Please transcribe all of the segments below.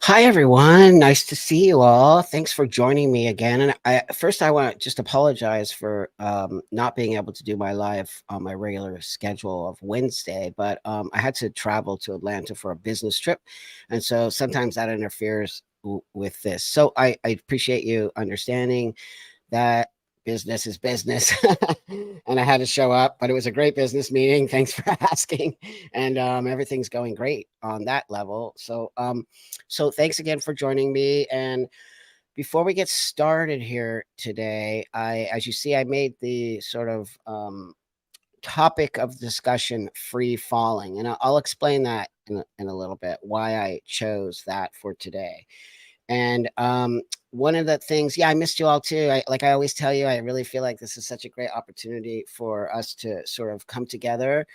Hi, everyone. Nice to see you all. Thanks for joining me again. And I want to just apologize for not being able to do my live on my regular schedule of Wednesday, but I had to travel to Atlanta for a business trip, and so sometimes that interferes with this. So I appreciate you understanding that business is business. And I had to show up, but it was a great business meeting. Thanks for asking. And everything's going great on that level. So thanks again for joining me. And before we get started here today, as you see, I made the sort of topic of discussion free falling. And I'll explain that in a little bit, why I chose that for today. And one of the things, yeah, I missed you all too. Like I always tell you, I really feel like this is such a great opportunity for us to sort of come together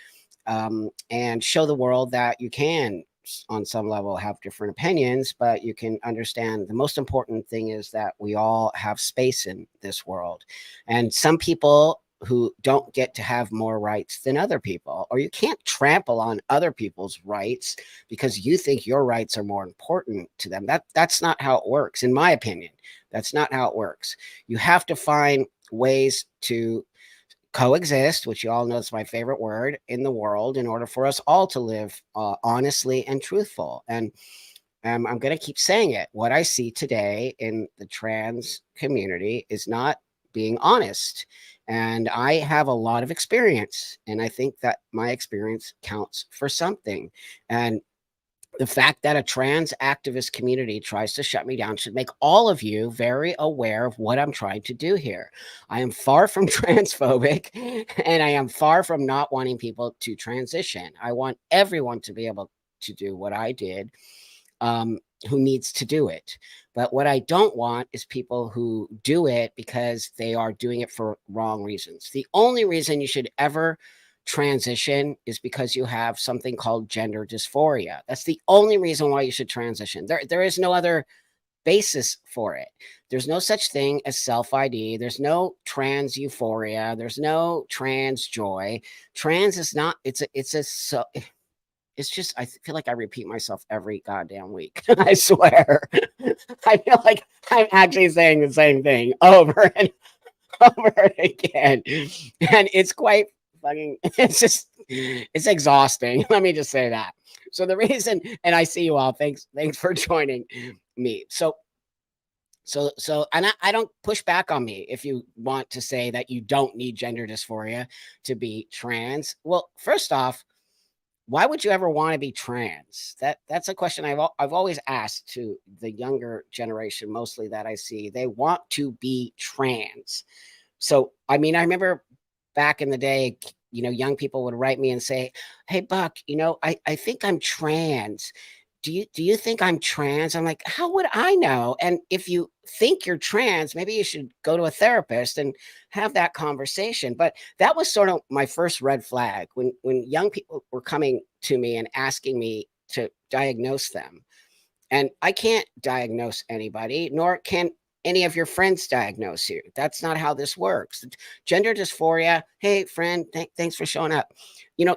and show the world that you can, on some level, have different opinions, but you can understand the most important thing is that we all have space in this world. And some people who don't get to have more rights than other people, or you can't trample on other people's rights because you think your rights are more important to them. That's not how it works, in my opinion. That's not how it works. You have to find ways to coexist, which you all know is my favorite word in the world, in order for us all to live honestly and truthful. And I'm going to keep saying it. What I see today in the trans community is not being honest. And I have a lot of experience, and I think that my experience counts for something. And the fact that a trans activist community tries to shut me down should make all of you very aware of what I'm trying to do here. I am far from transphobic, and I am far from not wanting people to transition. I want everyone to be able to do what I did, um, who needs to do it. But what I don't want is people who do it because they are doing it for wrong reasons. The only reason you should ever transition is because you have something called gender dysphoria. That's the only reason why you should transition. There is no other basis for it. There's no such thing as self ID. There's no trans euphoria. There's no trans joy. Trans is not, it's just, I feel like I repeat myself every goddamn week. I swear. I feel like I'm actually saying the same thing over and over again. And it's quite fucking, it's exhausting. Let me just say that. So the reason, and I see you all. Thanks for joining me. And I don't push back on me if you want to say that you don't need gender dysphoria to be trans. Well, first off, why would you ever want to be trans? That's a question I've always asked to the younger generation, mostly, that I see. They want to be trans. So, I mean, I remember back in the day, young people would write me and say, "Hey, Buck, I think I'm trans. Do you think I'm trans?" I'm like, "How would I know?" And if you think you're trans, maybe you should go to a therapist and have that conversation. But that was sort of my first red flag when young people were coming to me and asking me to diagnose them. And I can't diagnose anybody, nor can any of your friends diagnose you. That's not how this works. Gender dysphoria, hey, friend, thanks for showing up.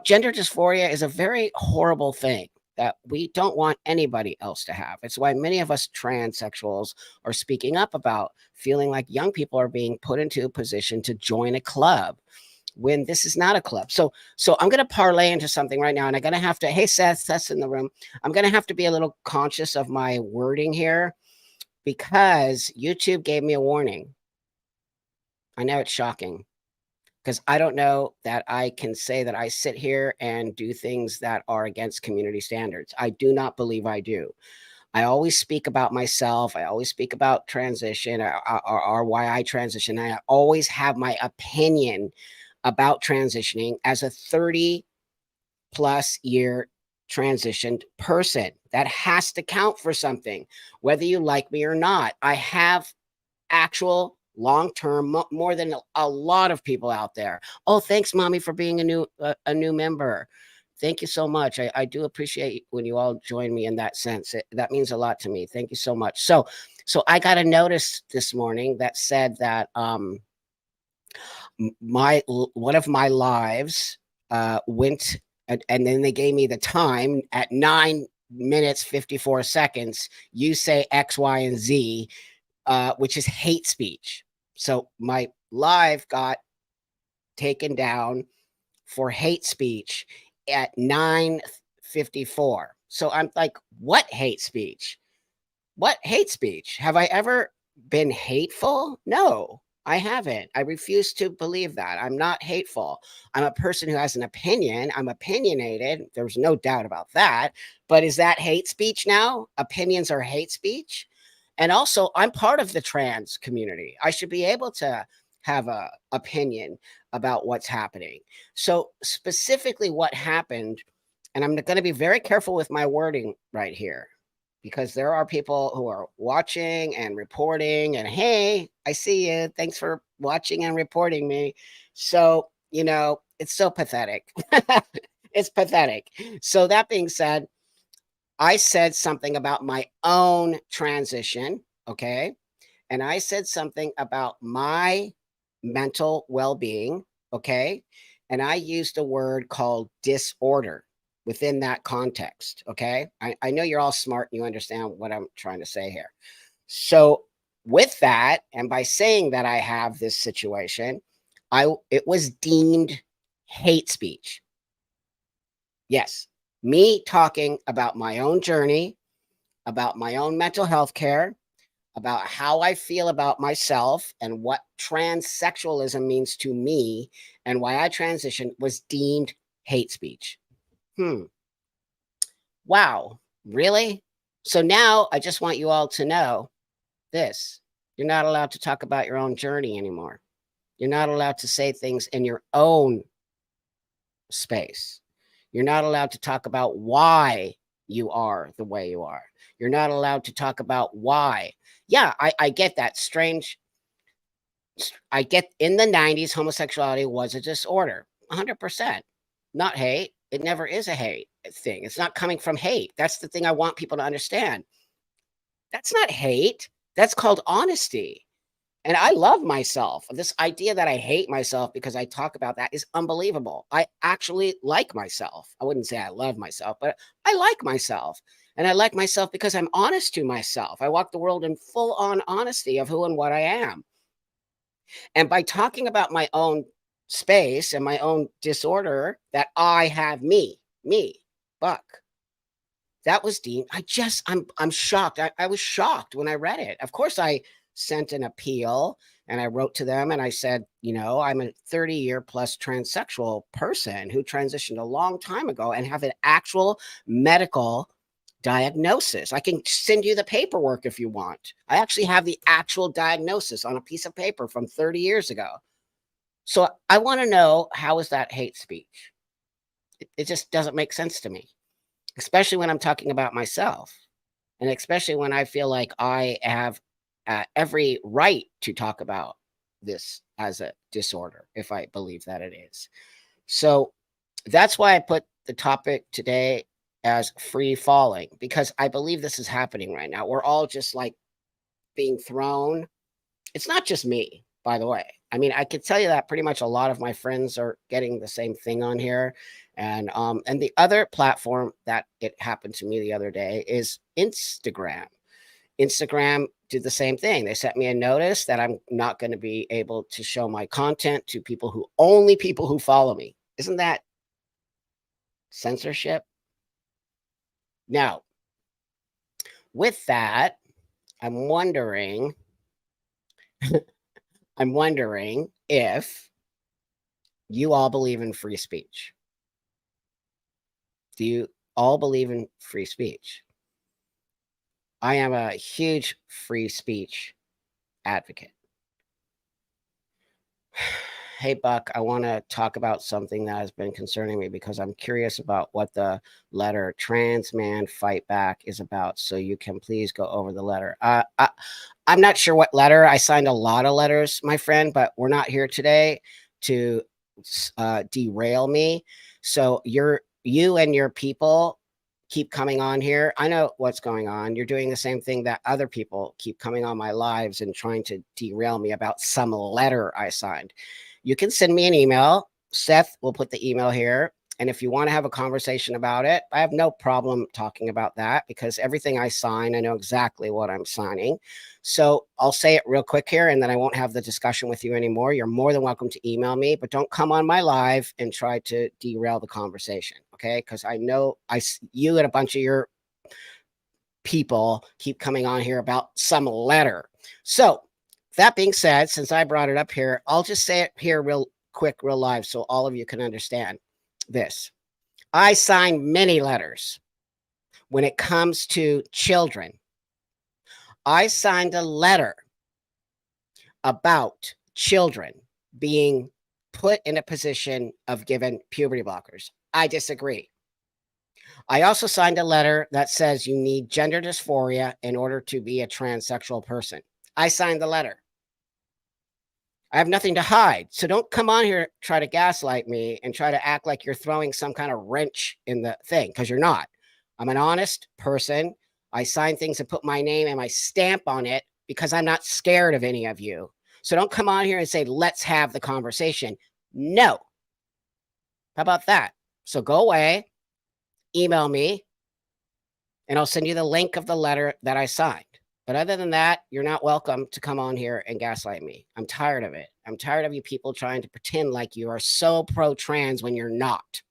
Gender dysphoria is a very horrible thing that we don't want anybody else to have. It's why many of us transsexuals are speaking up about feeling like young people are being put into a position to join a club when this is not a club. So I'm going to parlay into something right now, and I'm going to have to, hey, Seth's in the room. I'm going to have to be a little conscious of my wording here because YouTube gave me a warning. I know it's shocking because I don't know that I can say that I sit here and do things that are against community standards. I do not believe I do. I always speak about myself. I always speak about transition, or why I transition. I always have my opinion about transitioning as a 30 plus year transitioned person. That has to count for something, whether you like me or not. I have actual long term, more than a lot of people out there. Oh, thanks, mommy, for being a new member. Thank you so much. I do appreciate when you all join me in that sense. That means a lot to me. Thank you so much. So I got a notice this morning that said that my one of my lives went, and then they gave me the time at 9 minutes, 54 seconds, you say X, Y, and Z, which is hate speech. So my live got taken down for hate speech at 9:54. So I'm like, what hate speech? What hate speech? Have I ever been hateful? No, I haven't. I refuse to believe that. I'm not hateful. I'm a person who has an opinion. I'm opinionated. There's no doubt about that. But is that hate speech now? Opinions are hate speech? And also, I'm part of the trans community. I should be able to have a opinion about what's happening. So specifically what happened, and I'm going to be very careful with my wording right here, because there are people who are watching and reporting, and hey, I see you. Thanks for watching and reporting me. So, it's so pathetic. It's pathetic. So that being said, I said something about my own transition, okay? And I said something about my mental well-being, okay? And I used a word called disorder within that context, okay? I know you're all smart and you understand what I'm trying to say here. So with that, and by saying that I have this situation, it was deemed hate speech. Yes, me talking about my own journey, about my own mental health care, about how I feel about myself and what transsexualism means to me and why I transitioned was deemed hate speech. Hmm. Wow. Really? So now I just want you all to know this. You're not allowed to talk about your own journey anymore. You're not allowed to say things in your own space. You're not allowed to talk about why you are the way you are. You're not allowed to talk about why. Yeah, I get that strange. I get in the 90s, homosexuality was a disorder, 100%. Not hate. It never is a hate thing. It's not coming from hate. That's the thing I want people to understand. That's not hate. That's called honesty. And I love myself. This idea that I hate myself because I talk about that is unbelievable. I actually like myself. I wouldn't say I love myself, but I like myself. And I like myself because I'm honest to myself. I walk the world in full on honesty of who and what I am. And by talking about my own space and my own disorder, that I have me, Buck, that was deemed. I'm shocked. I was shocked when I read it. Of course, I sent an appeal and I wrote to them and I said, I'm a 30-year plus transsexual person who transitioned a long time ago and have an actual medical diagnosis. I can send you the paperwork if you want. I actually have the actual diagnosis on a piece of paper from 30 years ago. So I want to know, how is that hate speech? It just doesn't make sense to me, especially when I'm talking about myself. And especially when I feel like I have every right to talk about this as a disorder, if I believe that it is. So that's why I put the topic today as free falling, because I believe this is happening right now. We're all just like being thrown. It's not just me, by the way. I mean, I could tell you that pretty much a lot of my friends are getting the same thing on here. And the other platform that it happened to me the other day is Instagram. Instagram did the same thing. They sent me a notice that I'm not going to be able to show my content to only people who follow me. Isn't that censorship? Now, with that, I'm wondering if you all believe in free speech. Do you all believe in free speech? I am a huge free speech advocate. Hey, Buck, I want to talk about something that has been concerning me because I'm curious about what the letter Trans Man Fight Back is about. So you can please go over the letter. I'm not sure what letter. I signed a lot of letters, my friend, but we're not here today to derail me. So you and your people keep coming on here. I know what's going on. You're doing the same thing that other people keep coming on my lives and trying to derail me about some letter I signed. You can send me an email. Seth will put the email here, And if you want to have a conversation about it, I have no problem talking about that because everything I sign, I know exactly what I'm signing. So I'll say it real quick here and then I won't have the discussion with you anymore. You're more than welcome to email me, but don't come on my live and try to derail the conversation. Okay. Because I know you and a bunch of your people keep coming on here about some letter. So that being said, since I brought it up here, I'll just say it here real quick, real live, so all of you can understand this. I sign many letters when it comes to children. I signed a letter about children being put in a position of given puberty blockers. I disagree. I also signed a letter that says you need gender dysphoria in order to be a transsexual person. I signed the letter. I have nothing to hide. So don't come on here, try to gaslight me and try to act like you're throwing some kind of wrench in the thing, because you're not. I'm an honest person. I sign things and put my name and my stamp on it because I'm not scared of any of you. So don't come on here and say, let's have the conversation. No. How about that? So go away, email me, and I'll send you the link of the letter that I signed. But other than that, you're not welcome to come on here and gaslight me. I'm tired of it. I'm tired of you people trying to pretend like you are so pro-trans when you're not.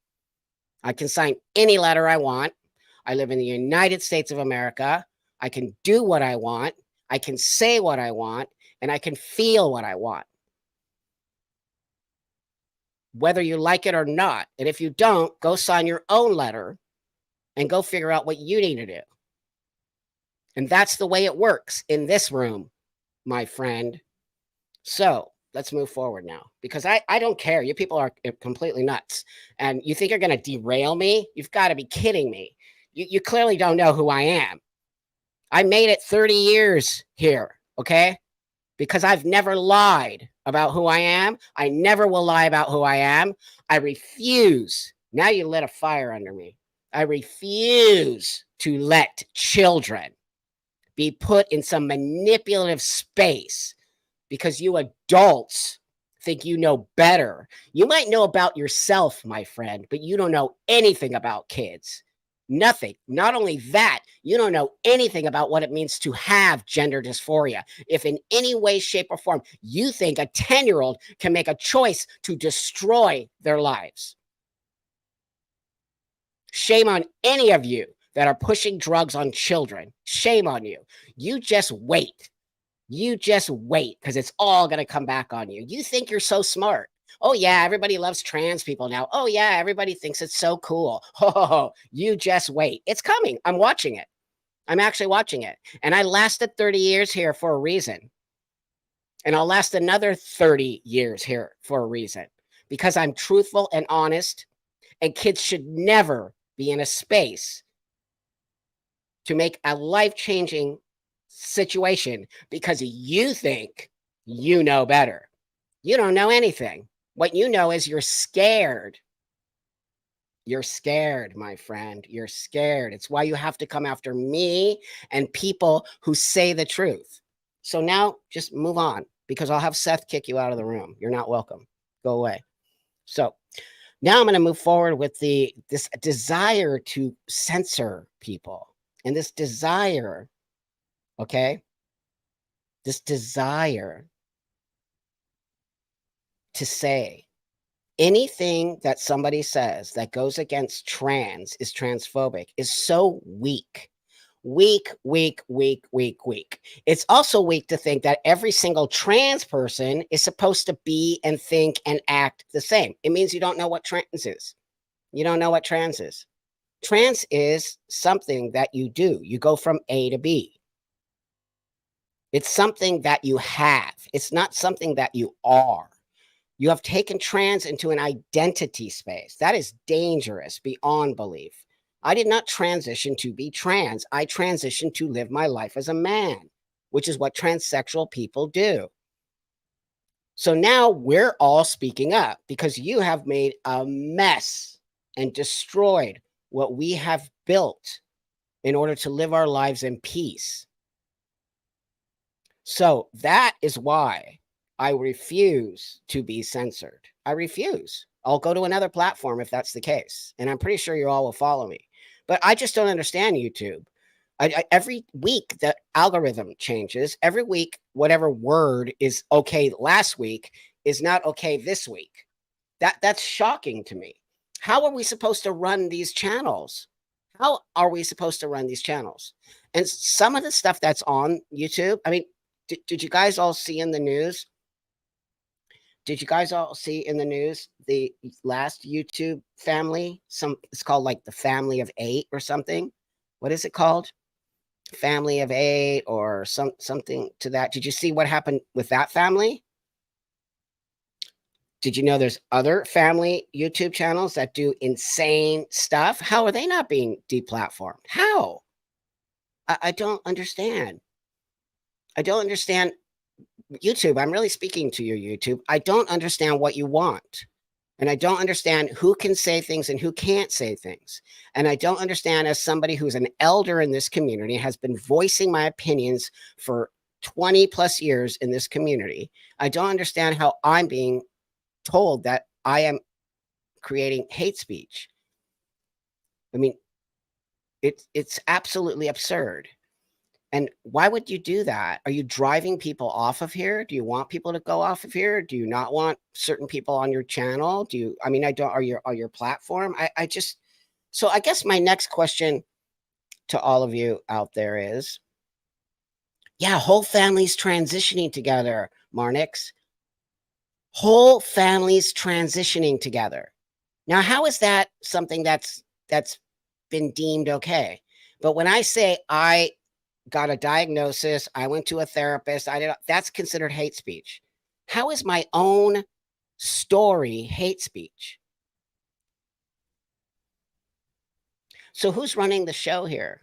I can sign any letter I want. I live in the United States of America. I can do what I want. I can say what I want, and I can feel what I want, whether you like it or not. And if you don't, go sign your own letter and go figure out what you need to do. And that's the way it works in this room, my friend. So let's move forward now, because I don't care. You people are completely nuts. And you think you're going to derail me? You've got to be kidding me. You clearly don't know who I am. I made it 30 years here, okay? Because I've never lied about who I am. I never will lie about who I am. I refuse. Now you lit a fire under me. I refuse to let children be put in some manipulative space because you adults think you know better. You might know about yourself, my friend, but you don't know anything about kids. Nothing. Not only that, you don't know anything about what it means to have gender dysphoria. If in any way, shape, or form you think a 10-year-old can make a choice to destroy their lives, shame on any of you that are pushing drugs on children. Shame on you. You just wait. You just wait, because it's all going to come back on you. You think you're so smart. Oh, yeah, everybody loves trans people now. Oh, yeah, everybody thinks it's so cool. Oh, you just wait. It's coming. I'm watching it. I'm actually watching it. And I lasted 30 years here for a reason. And I'll last another 30 years here for a reason, because I'm truthful and honest, and kids should never be in a space to make a life-changing situation because you think you know better. You don't know anything. What you know is you're scared. You're scared, my friend. You're scared. It's why you have to come after me and people who say the truth. So now just move on, because I'll have Seth kick you out of the room. You're not welcome. Go away. So now I'm going to move forward with this desire to censor people, and this desire, okay? This desire to say anything that somebody says that goes against trans is transphobic is so weak. Weak, weak, weak, weak, weak. It's also weak to think that every single trans person is supposed to be and think and act the same. It means you don't know what trans is. You don't know what trans is. Trans is something that you do. You go from A to B. It's something that you have. It's not something that you are. You have taken trans into an identity space. That is dangerous beyond belief. I did not transition to be trans. I transitioned to live my life as a man, which is what transsexual people do. So now we're all speaking up because you have made a mess and destroyed what we have built in order to live our lives in peace. So that is why I refuse to be censored. I refuse. I'll go to another platform if that's the case. And I'm pretty sure you all will follow me. But I just don't understand YouTube. Every week the algorithm changes. Every week, whatever word is okay last week is not okay this week. That's shocking to me. How are we supposed to run these channels? How are we supposed to run these channels? And some of the stuff that's on YouTube, I mean, did you guys all see in the news? Did you guys all see in the news the last YouTube family? It's called like the Family of Eight or something. What is it called? Family of Eight or something to that. Did you see what happened with that family? Did you know there's other family YouTube channels that do insane stuff? How are they not being deplatformed? How? I don't understand. I don't understand YouTube. I'm really speaking to you, YouTube. I don't understand what you want. And I don't understand who can say things and who can't say things. And I don't understand, as somebody who's an elder in this community, has been voicing my opinions for 20 plus years in this community. I don't understand how I'm being told that I am creating hate speech. I mean, it's absolutely absurd. And why would you do that? Are you driving people off of here? Do you want people to go off of here? Do you not want certain people on your channel? Do you, I mean, I don't, are your platform? I just, so I guess my next question to all of you out there is, yeah, whole families transitioning together, Marnix. Whole families transitioning together. Now, how is that something that's been deemed okay? But when I say I got a diagnosis, I went to a therapist, that's considered hate speech. How is my own story hate speech? So who's running the show here?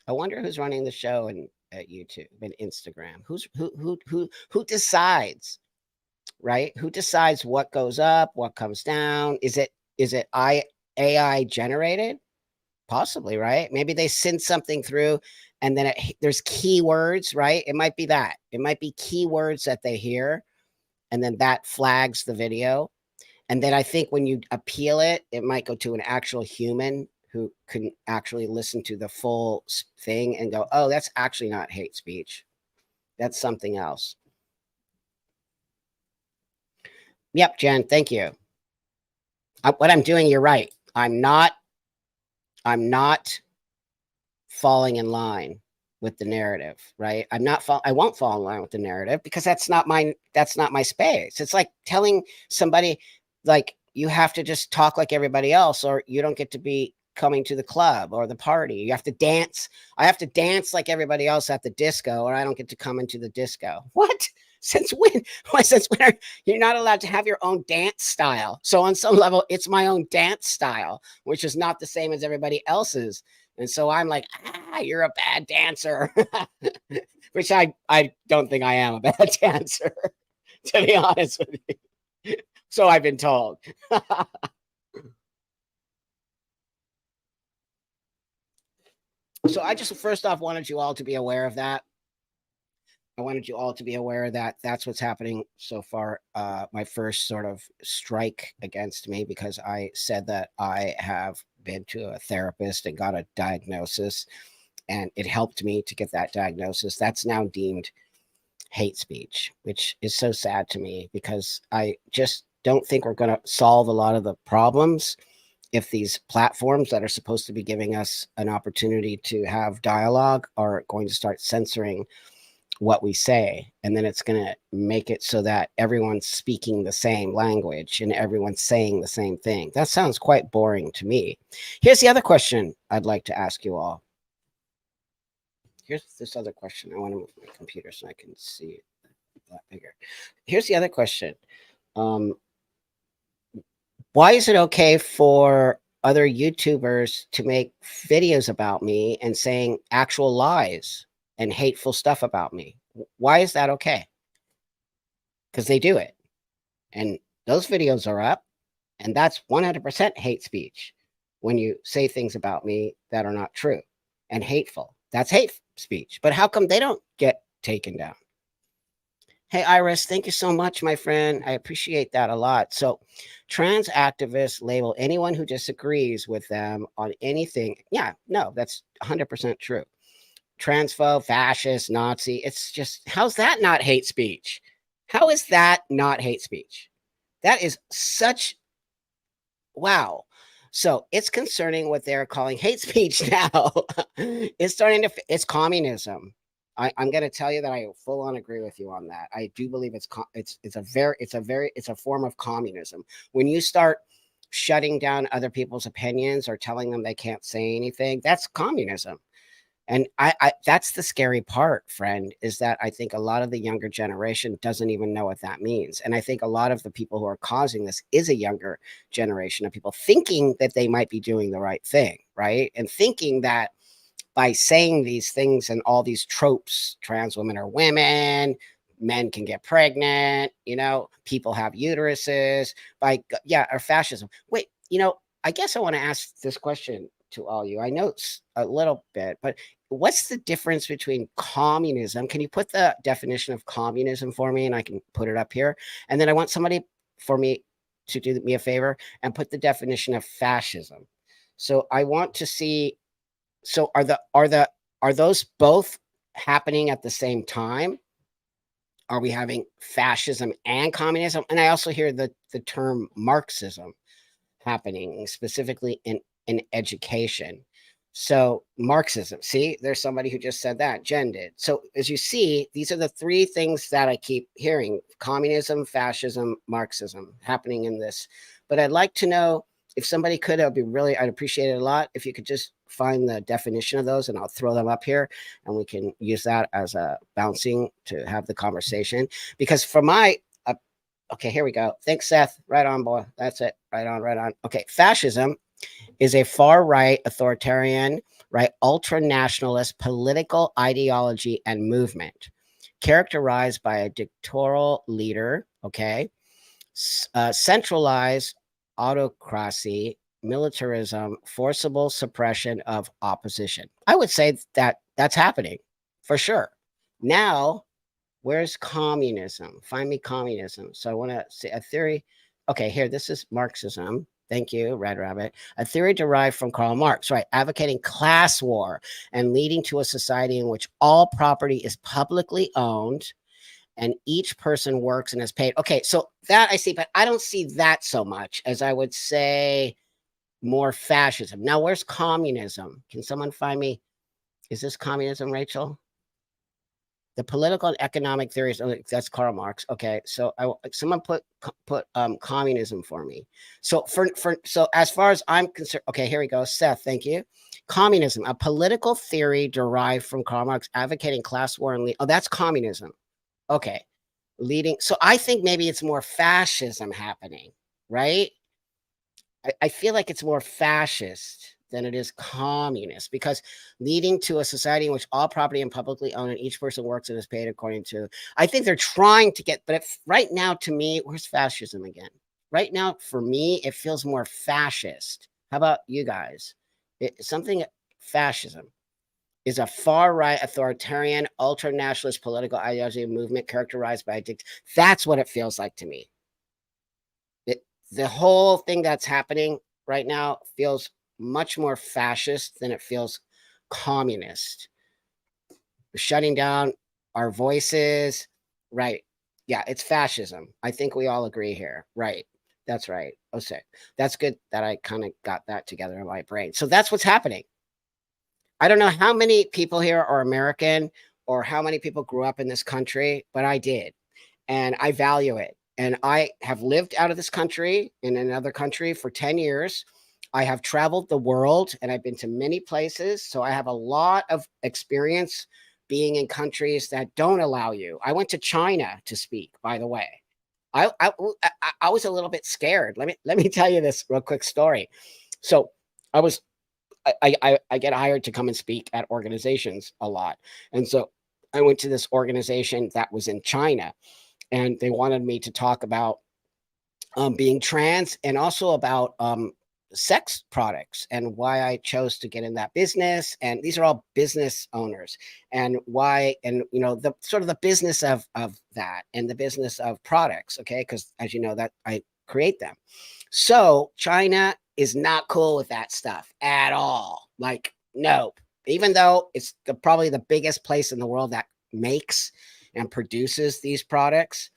I wonder who's running the show at YouTube and Instagram. Who decides, right? Who decides what goes up, what comes down? Is it AI generated? Possibly, right? Maybe they send something through and then there's keywords, right? It might be that. It might be keywords that they hear and then that flags the video. And then I think when you appeal it, it might go to an actual human who can actually listen to the full thing and go, oh, that's actually not hate speech. That's something else. Yep, Jen, thank you. What I'm doing, you're right. I'm not falling in line with the narrative, right? I won't fall in line with the narrative because that's not my space. It's like telling somebody like you have to just talk like everybody else or you don't get to be coming to the club or the party. You have to dance. I have to dance like everybody else at the disco or I don't get to come into the disco. What? Since when? Since when you're not allowed to have your own dance style? So on some level, it's my own dance style, which is not the same as everybody else's. And so I'm like, you're a bad dancer, which I don't think I am a bad dancer, to be honest with you. So I've been told. So I just first off wanted you all to be aware of that. I wanted you all to be aware that that's what's happening so far. My first sort of strike against me because I said that I have been to a therapist and got a diagnosis and it helped me to get that diagnosis. That's now deemed hate speech, which is so sad to me because I just don't think we're going to solve a lot of the problems if these platforms that are supposed to be giving us an opportunity to have dialogue are going to start censoring what we say. And then it's going to make it so that everyone's speaking the same language and everyone's saying the same thing. That sounds quite boring to me. Here's the other question I'd like to ask you all. Here's this other question. I want to move my computer so I can see it a lot bigger. Here's the other question. Why is it okay for other YouTubers to make videos about me and saying actual lies and hateful stuff about me? Why is that okay? Because they do it. And those videos are up. And that's 100% hate speech when you say things about me that are not true and hateful. That's hate speech. But how come they don't get taken down? Hey, Iris, thank you so much, my friend. I appreciate that a lot. So, trans activists label anyone who disagrees with them on anything. Yeah, no, that's 100% true. Transphobe, fascist, Nazi. It's just, how's that not hate speech? How is that not hate speech? That is such, wow. So it's concerning what they're calling hate speech now. It's starting to, it's communism. I'm going to tell you that I full on agree with you on that. I do believe it's a form of communism. When you start shutting down other people's opinions or telling them they can't say anything, that's communism. And I that's the scary part, friend, is that I think a lot of the younger generation doesn't even know what that means. And I think a lot of the people who are causing this is a younger generation of people thinking that they might be doing the right thing, right? And thinking that by saying these things and all these tropes, trans women are women, men can get pregnant, people have uteruses, yeah, or fascism. Wait, I guess I want to ask this question to all you. I know it's a little bit, but what's the difference between communism? Can you put the definition of communism for me and I can put it up here? And then I want somebody for me to do me a favor and put the definition of fascism. So I want to see, so are those both happening at the same time? Are we having fascism and communism? And I also hear the term Marxism happening specifically in education. So Marxism, see, there's somebody who just said that. Jen did. So as you see, these are the three things that I keep hearing: communism, fascism, Marxism happening in this. But I'd like to know if somebody could, I'd appreciate it a lot if you could just find the definition of those and I'll throw them up here and we can use that as a bouncing to have the conversation. Because for my okay, here we go. Thanks, Seth. Right on, boy. That's it. Right on, right on. Okay, fascism is a far right, authoritarian, right, ultra nationalist political ideology and movement characterized by a dictatorial leader, okay, centralized autocracy, militarism, forcible suppression of opposition. I would say that that's happening for sure. Now, where's communism? Find me communism. So I want to say a theory. Okay, here, this is Marxism. Thank you, Red Rabbit. A theory derived from Karl Marx, right? Advocating class war and leading to a society in which all property is publicly owned and each person works and is paid. Okay, so that I see, but I don't see that so much as I would say more fascism. Now, where's communism? Can someone find me? Is this communism, Rachel? The political and economic theories. Oh, that's Karl Marx. Okay, so someone put communism for me. So so as far as I'm concerned, okay, here we go. Seth, thank you. Communism, a political theory derived from Karl Marx, advocating class war and oh, that's communism. Okay, leading. So I think maybe it's more fascism happening, right? I feel like it's more fascist than it is communist because leading to a society in which all property and publicly owned and each person works and is paid according to. I think they're trying to get, but right now to me, where's fascism again? Right now for me, it feels more fascist. How about you guys? Something fascism is a far right, authoritarian, ultra nationalist political ideology movement characterized by that's what it feels like to me. The whole thing that's happening right now feels much more fascist than it feels communist. Shutting down our voices, right? Yeah, it's fascism. I think we all agree here, right? That's right. Okay, that's good that I kind of got that together in my brain. So that's what's happening. I don't know how many people here are American or how many people grew up in this country, but I did. And I value it. And I have lived out of this country in another country for 10 years. I have traveled the world and I've been to many places. So I have a lot of experience being in countries that don't allow you. I went to China to speak, by the way. I was a little bit scared. Let me tell you this real quick story. So I was I get hired to come and speak at organizations a lot. And so I went to this organization that was in China and they wanted me to talk about being trans and also about sex products and why I chose to get in that business. And these are all business owners, and why, and the sort of the business of that, and the business of products. Okay, because as you know, that I create them. So China is not cool with that stuff at all. Like, no, even though it's probably the biggest place in the world that makes and produces these products,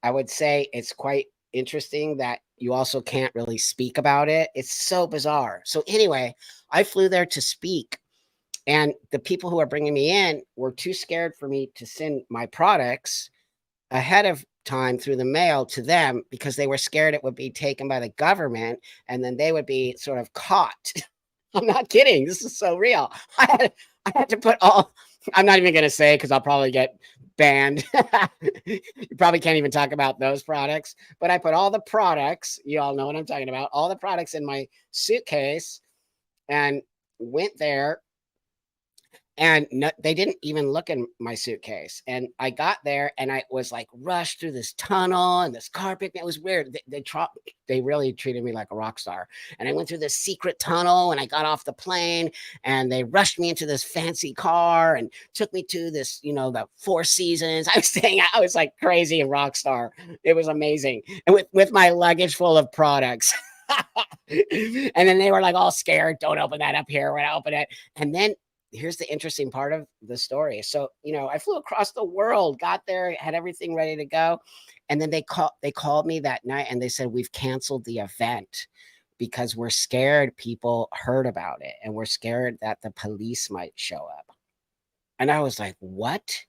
I would say it's quite interesting that you also can't really speak about it. It's so bizarre. So anyway, I flew there to speak, and the people who are bringing me in were too scared for me to send my products ahead of time through the mail to them, because they were scared it would be taken by the government and then they would be sort of caught. I'm not kidding. This is so real. I had to put all, I'm not even going to say because I'll probably get banned. You probably can't even talk about those products, but I put all the products, you all know what I'm talking about, all the products in my suitcase, and went there, and no, they didn't even look in my suitcase. And I got there and I was like rushed through this tunnel and this carpet. It was weird. They really treated me like a rock star. And I went through this secret tunnel and I got off the plane, and they rushed me into this fancy car and took me to this, the Four Seasons. I was saying I was like crazy and rock star. It was amazing. And with my luggage full of products. And then they were like all scared. Don't open that up here. We're gonna open it. And then here's the interesting part of the story. So, I flew across the world, got there, had everything ready to go. And then they called me that night and they said, "We've canceled the event because we're scared people heard about it, and we're scared that the police might show up." And I was like, "What?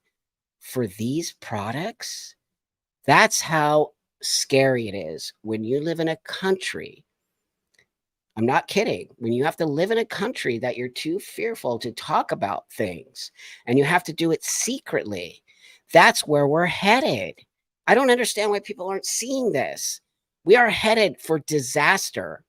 For these products?" That's how scary it is when you live in a country. I'm not kidding. When you have to live in a country that you're too fearful to talk about things, and you have to do it secretly, that's where we're headed. I don't understand why people aren't seeing this. We are headed for disaster.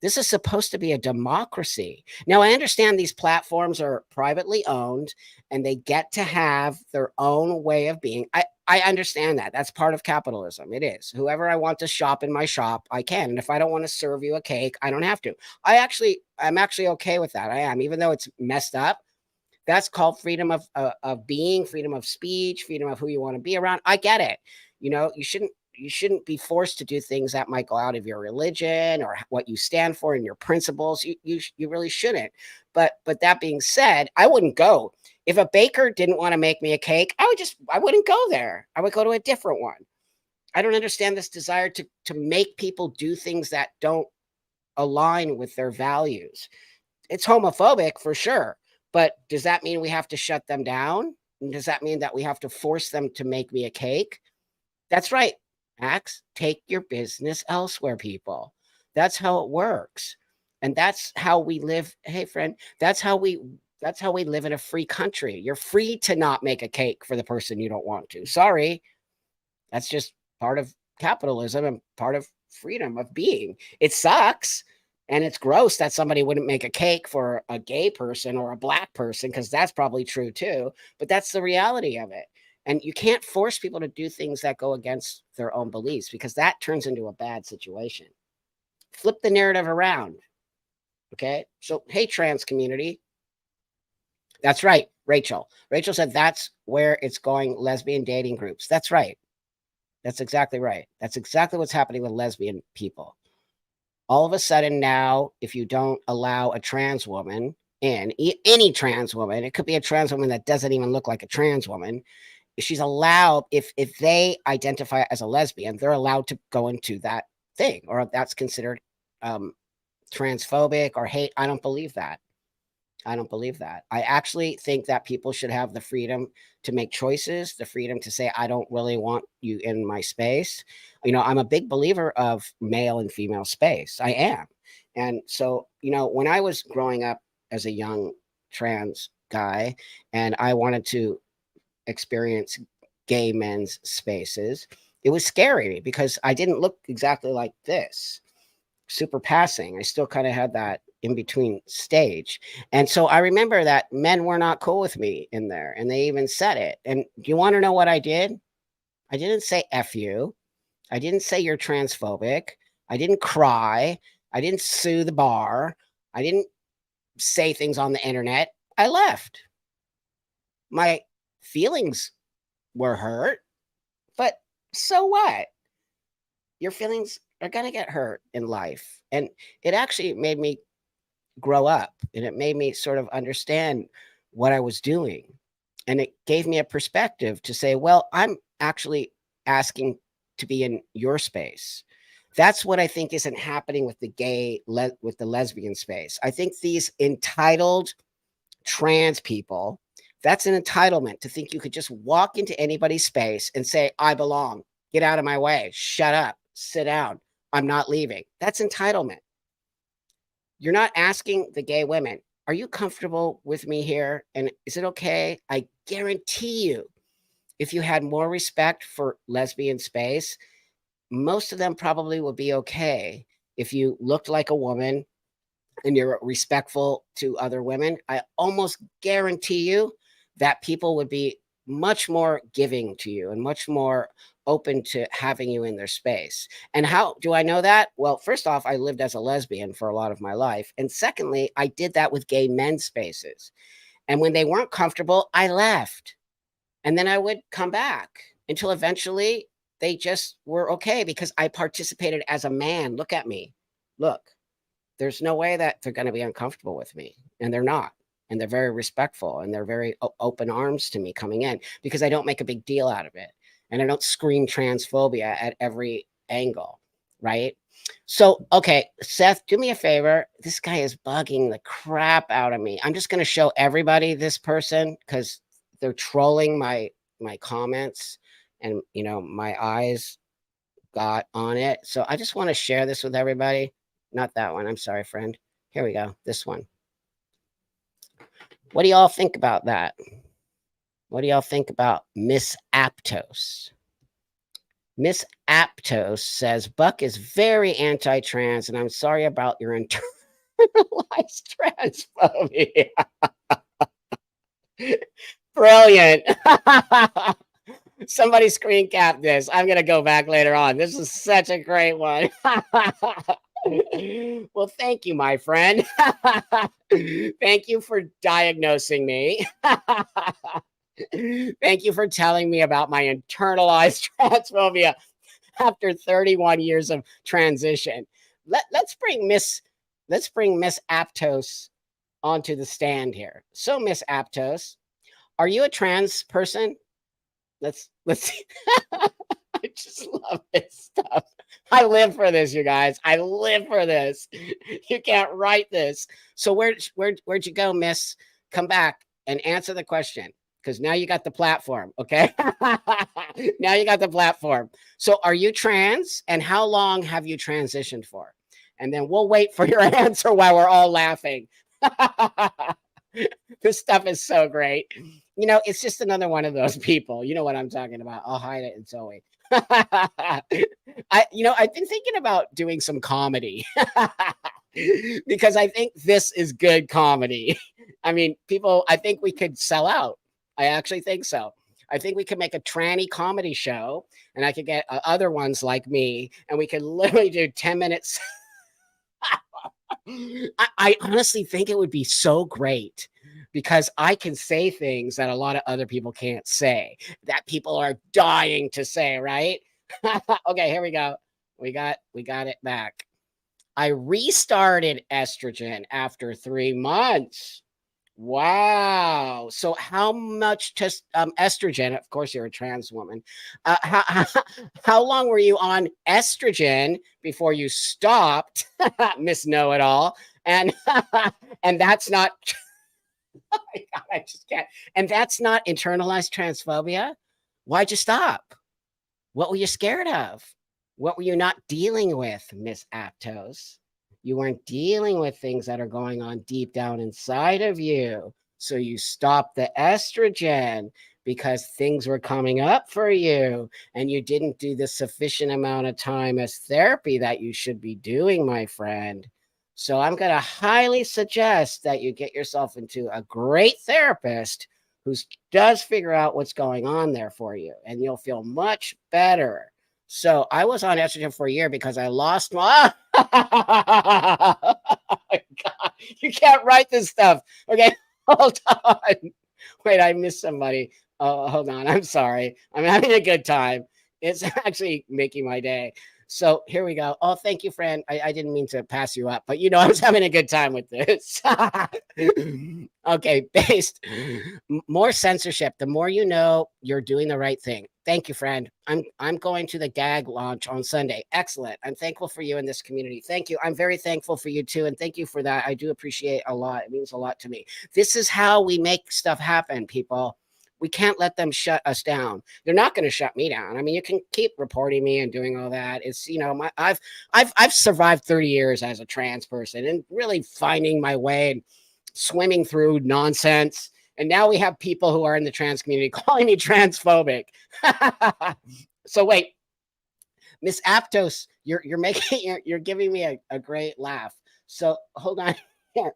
This is supposed to be a democracy. Now, I understand these platforms are privately owned and they get to have their own way of being. I understand that. That's part of capitalism. It is. Whoever I want to shop in my shop, I can. And if I don't want to serve you a cake, I don't have to. I'm actually okay with that. I am, even though it's messed up. That's called freedom of being, freedom of speech, freedom of who you want to be around. I get it. You shouldn't be forced to do things that might go out of your religion or what you stand for and your principles. You really shouldn't. But that being said, I wouldn't go. If a baker didn't want to make me a cake, I wouldn't go there. I would go to a different one. I don't understand this desire to make people do things that don't align with their values. It's homophobic for sure, but does that mean we have to shut them down? Does that mean that we have to force them to make me a cake? That's right, Max. Take your business elsewhere, people. That's how it works. And that's how we live. Hey, friend, that's how we live in a free country. You're free to not make a cake for the person you don't want to. Sorry. That's just part of capitalism and part of freedom of being. It sucks. And it's gross that somebody wouldn't make a cake for a gay person or a black person, because that's probably true too. But that's the reality of it. And you can't force people to do things that go against their own beliefs, because that turns into a bad situation. Flip the narrative around. Okay. So, hey, trans community. That's right. Rachel. Rachel said that's where it's going, lesbian dating groups. That's right. That's exactly right. That's exactly what's happening with lesbian people. All of a sudden now, if you don't allow a trans woman in, any trans woman, it could be a trans woman that doesn't even look like a trans woman, she's allowed, if they identify as a lesbian, they're allowed to go into that thing, or that's considered transphobic or hate. I don't believe that. I don't believe that. I actually think that people should have the freedom to make choices, the freedom to say, I don't really want you in my space. I'm a big believer of male and female space. I am. And so, when I was growing up as a young trans guy and I wanted to experience gay men's spaces, it was scary because I didn't look exactly like this. Super passing. I still kind of had that in between stage. And so I remember that men were not cool with me in there, and they even said it. And do you want to know what I did? I didn't say F you. I didn't say you're transphobic. I didn't cry. I didn't sue the bar. I didn't say things on the internet. I left. My feelings were hurt, but so what? Your feelings are going to get hurt in life. And it actually made me grow up, and it made me sort of understand what I was doing. And it gave me a perspective to say, well, I'm actually asking to be in your space. That's what I think isn't happening with the with the lesbian space. I think these entitled trans people, that's an entitlement to think you could just walk into anybody's space and say, I belong, get out of my way, shut up, sit down, I'm not leaving. That's entitlement. You're not asking the gay women, are you comfortable with me here? And is it okay? I guarantee you, if you had more respect for lesbian space, most of them probably would be okay. If you looked like a woman and you're respectful to other women, I almost guarantee you that people would be much more giving to you and much more open to having you in their space. And how do I know that? Well, first off, I lived as a lesbian for a lot of my life. And secondly, I did that with gay men's spaces. And when they weren't comfortable, I left. And then I would come back until eventually they just were okay because I participated as a man. Look at me. Look, there's no way that they're going to be uncomfortable with me, and they're not. And they're very respectful, and they're very open arms to me coming in because I don't make a big deal out of it, and I don't scream transphobia at every angle, right? So, okay, Seth, do me a favor. This guy is bugging the crap out of me. I'm just going to show everybody this person because they're trolling my comments, and my eyes got on it. So I just want to share this with everybody. Not that one. I'm sorry, friend. Here we go. This one. What do y'all think about that? What do y'all think about Miss Aptos? Miss Aptos says Buck is very anti-trans, and I'm sorry about your internalized transphobia. Brilliant. Somebody screen cap this. I'm going to go back later on. This is such a great one. Well, thank you, my friend. Thank you for diagnosing me. Thank you for telling me about my internalized transphobia after 31 years of transition. Let's bring Miss Aptos onto the stand here. So, Miss Aptos, are you a trans person? Let's see. I just love this stuff. I live for this, you guys. I live for this. You can't write this. So where'd you go, Miss? Come back and answer the question because now you got the platform. Okay. Now you got the platform. So are you trans, and how long have you transitioned for? And then we'll wait for your answer while we're all laughing. This stuff is so great. It's just another one of those people. You know what I'm talking about. I'll hide it, and Zoe. I've been thinking about doing some comedy because I think this is good comedy. I mean, I think we could sell out. I actually think so. I think we could make a tranny comedy show, and I could get other ones like me, and we could literally do 10 minutes. I honestly think it would be so great because I can say things that a lot of other people can't say, that people are dying to say, right? Okay, here we go. We got it back. I restarted estrogen after 3 months. Wow. So how much estrogen? Of course, you're a trans woman. How long were you on estrogen before you stopped, Miss Know It All? And and that's not. Oh my God, I just can't. And that's not internalized transphobia. Why'd you stop? What were you scared of? What were you not dealing with, Miss Aptos? You weren't dealing with things that are going on deep down inside of you. So you stopped the estrogen because things were coming up for you and you didn't do the sufficient amount of time as therapy that you should be doing, my friend. So I'm going to highly suggest that you get yourself into a great therapist who does figure out what's going on there for you, and you'll feel much better. So I was on estrogen for a year because I lost my. God, you can't write this stuff. Okay, hold on. Wait, I missed somebody. Oh, hold on. I'm sorry. I'm having a good time. It's actually making my day. So here we go. Oh, thank you, friend. I didn't mean to pass you up, but I was having a good time with this. Okay, based more censorship. The more you know, you're doing the right thing. Thank you, friend. I'm going to the gag launch on Sunday. Excellent. I'm thankful for you in this community. Thank you. I'm very thankful for you too, and thank you for that. I do appreciate a lot. It means a lot to me. This is how we make stuff happen, people. We can't let them shut us down. They're not going to shut me down. I mean, you can keep reporting me and doing all that. It's I've survived 30 years as a trans person and really finding my way and swimming through nonsense. And now we have people who are in the trans community calling me transphobic. So wait, Miss Aptos, you're making you're giving me a great laugh. So hold on here,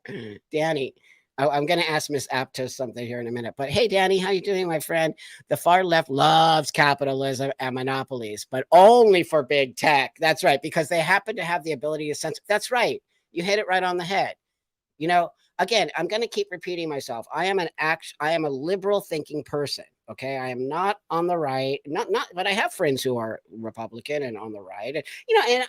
Danny. I'm going to ask Miss Aptos something here in a minute. But hey, Danny, how you doing, my friend? The far left loves capitalism and monopolies, but only for big tech. That's right, because they happen to have the ability to censor. That's right. You hit it right on the head. You know, again, I'm going to keep repeating myself. I am a liberal thinking person. Okay. I am not on the right, but I have friends who are Republican and on the right. And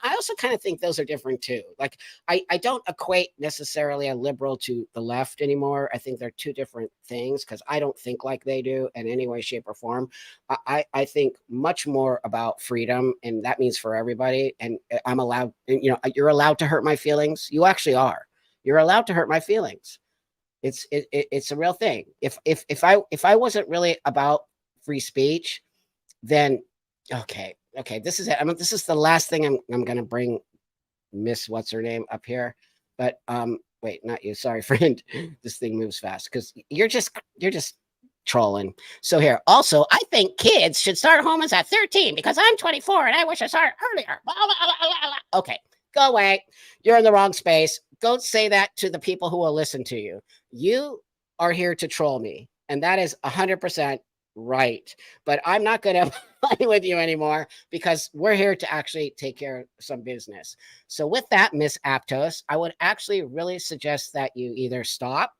I also kind of think those are different too. Like, I don't equate necessarily a liberal to the left anymore. I think they're two different things because I don't think like they do in any way, shape, or form. I think much more about freedom, and that means for everybody. And I'm allowed, you're allowed to hurt my feelings. You actually are. You're allowed to hurt my feelings. It's a real thing. If I wasn't really about free speech, then okay, this is it. This is the last thing I'm gonna bring Miss what's her name up here, but wait, not you. Sorry, friend. This thing moves fast because you're just trolling. So here, also, I think kids should start hormones at 13 because I'm 24 and I wish I started earlier. Blah, blah, blah, blah. Okay, go away. You're in the wrong space. Go say that to the people who will listen to you. You are here to troll me, and that is 100% right. But I'm not going to play with you anymore because we're here to actually take care of some business. So, with that, Miss Aptos, I would actually really suggest that you either stop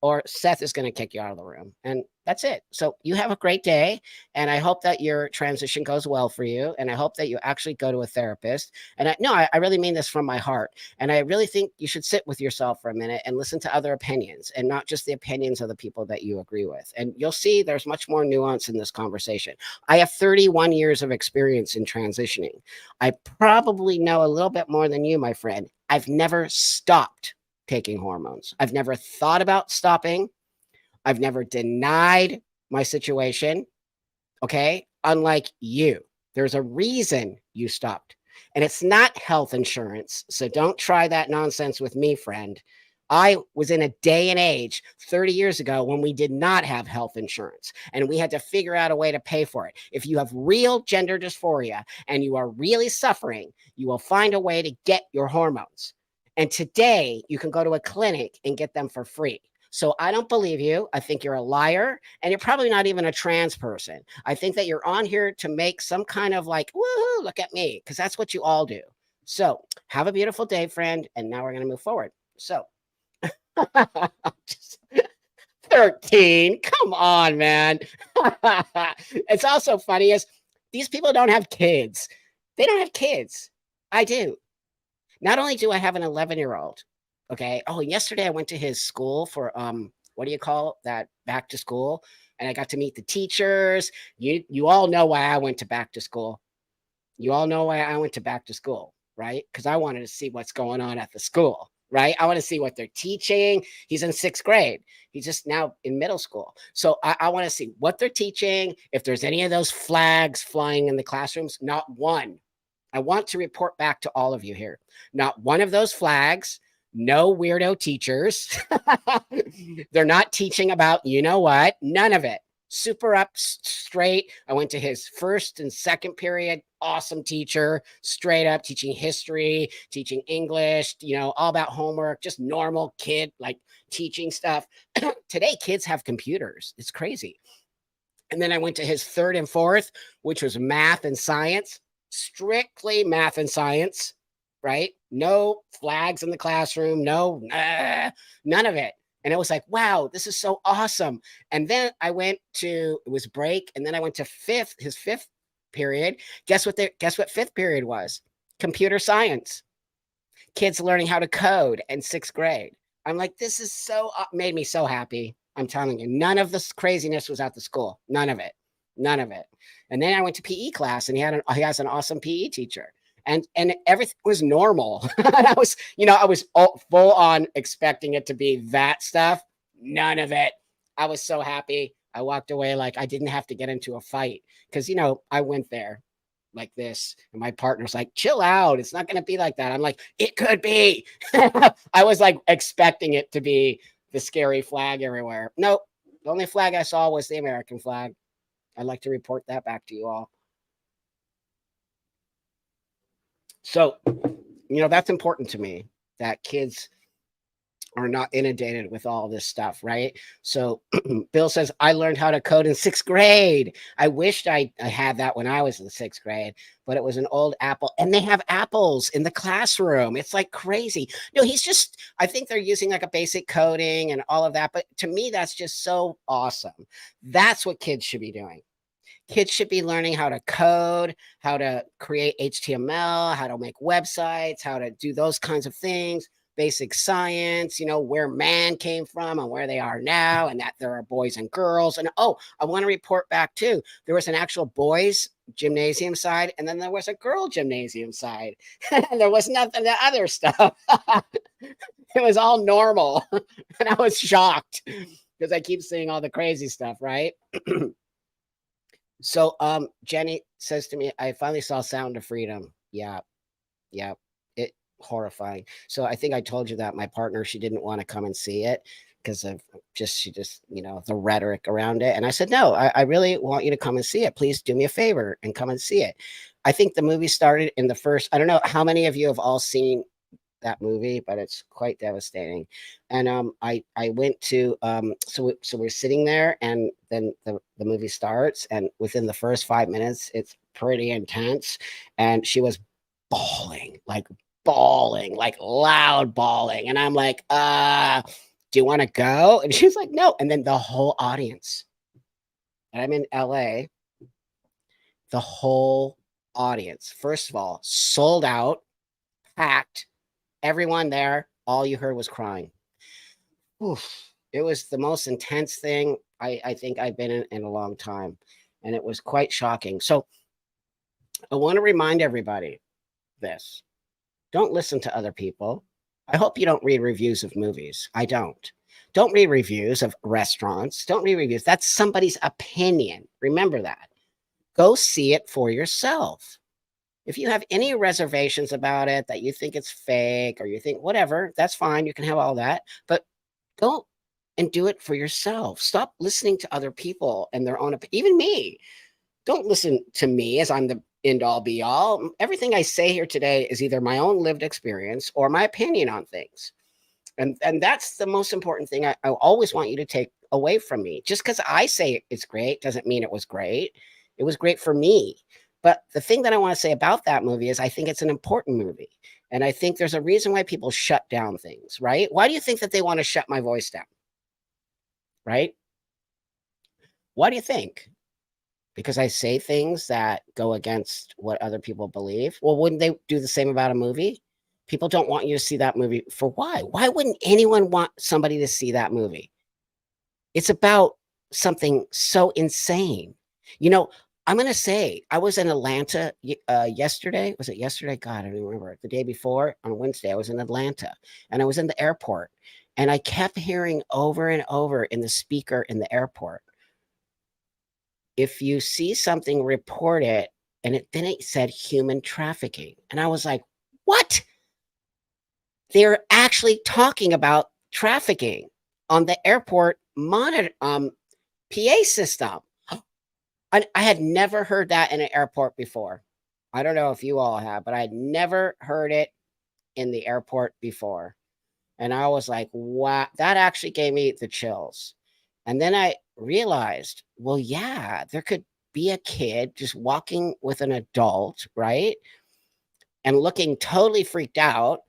or Seth is going to kick you out of the room. And that's it. So you have a great day. And I hope that your transition goes well for you. And I hope that you actually go to a therapist. And I really mean this from my heart. And I really think you should sit with yourself for a minute and listen to other opinions and not just the opinions of the people that you agree with. And you'll see there's much more nuance in this conversation. I have 31 years of experience in transitioning. I probably know a little bit more than you, my friend. I've never stopped taking hormones. I've never thought about stopping. I've never denied my situation. Okay. Unlike you, there's a reason you stopped, and it's not health insurance. So don't try that nonsense with me, friend. I was in a day and age 30 years ago when we did not have health insurance and we had to figure out a way to pay for it. If you have real gender dysphoria and you are really suffering, you will find a way to get your hormones. And today you can go to a clinic and get them for free. So I don't believe you. I think you're a liar and you're probably not even a trans person. I think that you're on here to make some kind of like, woohoo, look at me, because that's what you all do. So have a beautiful day, friend. And now we're going to move forward. So 13. Come on, man. It's also funny is these people don't have kids. They don't have kids. I do. Not only do I have an 11-year-old, okay. Oh, yesterday I went to his school for what do you call that, back to school, and I got to meet the teachers. You all know why I went to back to school. You all know why I went to back to school, right? Because I wanted to see what's going on at the school, right? I want to see what they're teaching. He's in 6th grade. He's just now in middle school. So I want to see what they're teaching, if there's any of those flags flying in the classrooms. Not one. I want to report back to all of you here. Not one of those flags. No weirdo teachers. They're not teaching about, you know what? None of it. Super up straight. I went to his first and second period. Awesome teacher, straight up teaching history, teaching English, all about homework, just normal kid, like teaching stuff. Today, kids have computers. It's crazy. And then I went to his third and fourth, which was math and science. strictly math and science, right? No flags in the classroom, no, none of it. And it was like, wow, this is so awesome. And then I went to, it was break, and then I went to his fifth period. Guess what fifth period was? Computer science. Kids learning how to code in sixth grade. I'm like, this is so made me so happy. I'm telling you, none of this craziness was at the school. None of it. None of it. And then I went to PE class, and he has an awesome PE teacher. And everything was normal. I was, I was full on expecting it to be that stuff. None of it. I was so happy. I walked away like I didn't have to get into a fight because I went there like this. And my partner's like, chill out. It's not going to be like that. I'm like, it could be. I was like expecting it to be the scary flag everywhere. Nope. The only flag I saw was the American flag. I'd like to report that back to you all. So, that's important to me that kids are not inundated with all this stuff, right? So Bill says, I learned how to code in sixth grade. I wished I had that when I was in sixth grade, but it was an old Apple, and they have apples in the classroom. It's like crazy. No, I think they're using like a basic coding and all of that. But to me, that's just so awesome. That's what kids should be doing. Kids should be learning how to code, how to create HTML, how to make websites, how to do those kinds of things, basic science, where man came from and where they are now, and that there are boys and girls. And I want to report back too. There was an actual boys gymnasium side, and then there was a girl gymnasium side. And there was nothing the other stuff. It was all normal. And I was shocked because I keep seeing all the crazy stuff, right? So, Jenny says to me, I finally saw Sound of Freedom. Yeah, yeah, it horrifying. So I think I told you that my partner, she didn't want to come and see it because of she just, the rhetoric around it. And I said, no, I really want you to come and see it. Please do me a favor and come and see it. I think the movie started in the first, I don't know how many of you have all seen that movie, but it's quite devastating. And I went to so we're sitting there, and then the movie starts, and within the first 5 minutes, it's pretty intense. And she was bawling, like loud bawling. And I'm like, do you want to go? And she's like, no. And then the whole audience, and I'm in LA, the whole audience, first of all, sold out, packed, everyone there, all you heard was crying. Oof. It was the most intense thing I think I've been in a long time. And it was quite shocking. So I want to remind everybody this. Don't listen to other people. I hope you don't read reviews of movies. I don't. Don't read reviews of restaurants. Don't read reviews. That's somebody's opinion. Remember that. Go see it for yourself. If you have any reservations about it, that you think it's fake or you think whatever, that's fine. You can have all that, but go and do it for yourself. Stop listening to other people and their own, even me. Don't listen to me as I'm the end all be all. Everything I say here today is either my own lived experience or my opinion on things. And that's the most important thing I always want you to take away from me. Just because I say it's great doesn't mean it was great. It was great for me. But the thing that I want to say about that movie is I think it's an important movie. And I think there's a reason why people shut down things, right? Why do you think that they want to shut my voice down? Right? Why do you think? Because I say things that go against what other people believe? Well, wouldn't they do the same about a movie? People don't want you to see that movie for why? Why wouldn't anyone want somebody to see that movie? It's about something so insane. You know, I'm going to say I was in Atlanta yesterday. Was it yesterday? God, I don't remember. The day before on Wednesday, I was in Atlanta, and I was in the airport, and I kept hearing over and over in the speaker in the airport, if you see something, report it. And then it said human trafficking. And I was like, what? They're actually talking about trafficking on the airport monitor PA system. I had never heard that in an airport before. I don't know if you all have, but I had never heard it in the airport before. And I was like, wow, that actually gave me the chills. And then I realized, well, yeah, there could be a kid just walking with an adult, right? And looking totally freaked out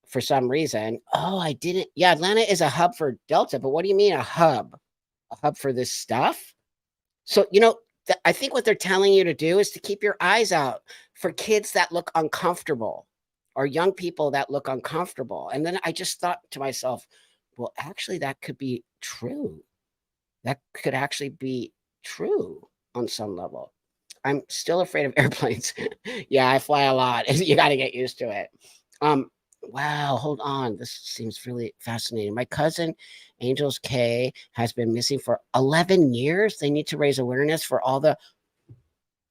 for some reason. Oh, I didn't. Yeah, Atlanta is a hub for Delta, but what do you mean a hub? A hub for this stuff? So, I think what they're telling you to do is to keep your eyes out for kids that look uncomfortable or young people that look uncomfortable. And then I just thought to myself, well, actually, that could be true. That could actually be true on some level. I'm still afraid of airplanes. Yeah, I fly a lot. You got to get used to it. Um, wow, hold on. This seems really fascinating. My cousin Angels K has been missing for 11 years. They need to raise awareness for all the.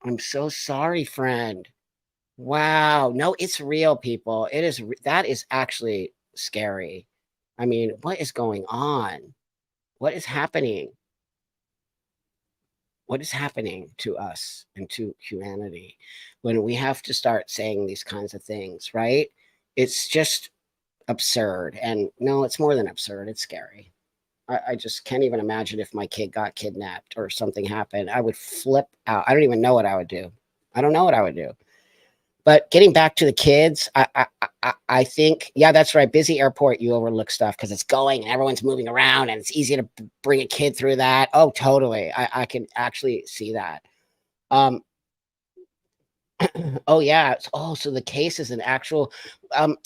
I'm so sorry, friend. Wow. No, it's real, people. That is actually scary. I mean, what is going on? What is happening? What is happening to us and to humanity when we have to start saying these kinds of things, right? It's just absurd. And no, it's more than absurd. It's scary. I just can't even imagine if my kid got kidnapped or something happened. I would flip out. I don't even know what I would do. I don't know what I would do. But getting back to the kids, I think, yeah, that's right. Busy airport, you overlook stuff because it's going and everyone's moving around and it's easy to bring a kid through that. Oh, totally. I can actually see that. Um, oh yeah. Oh, so the case is an actual.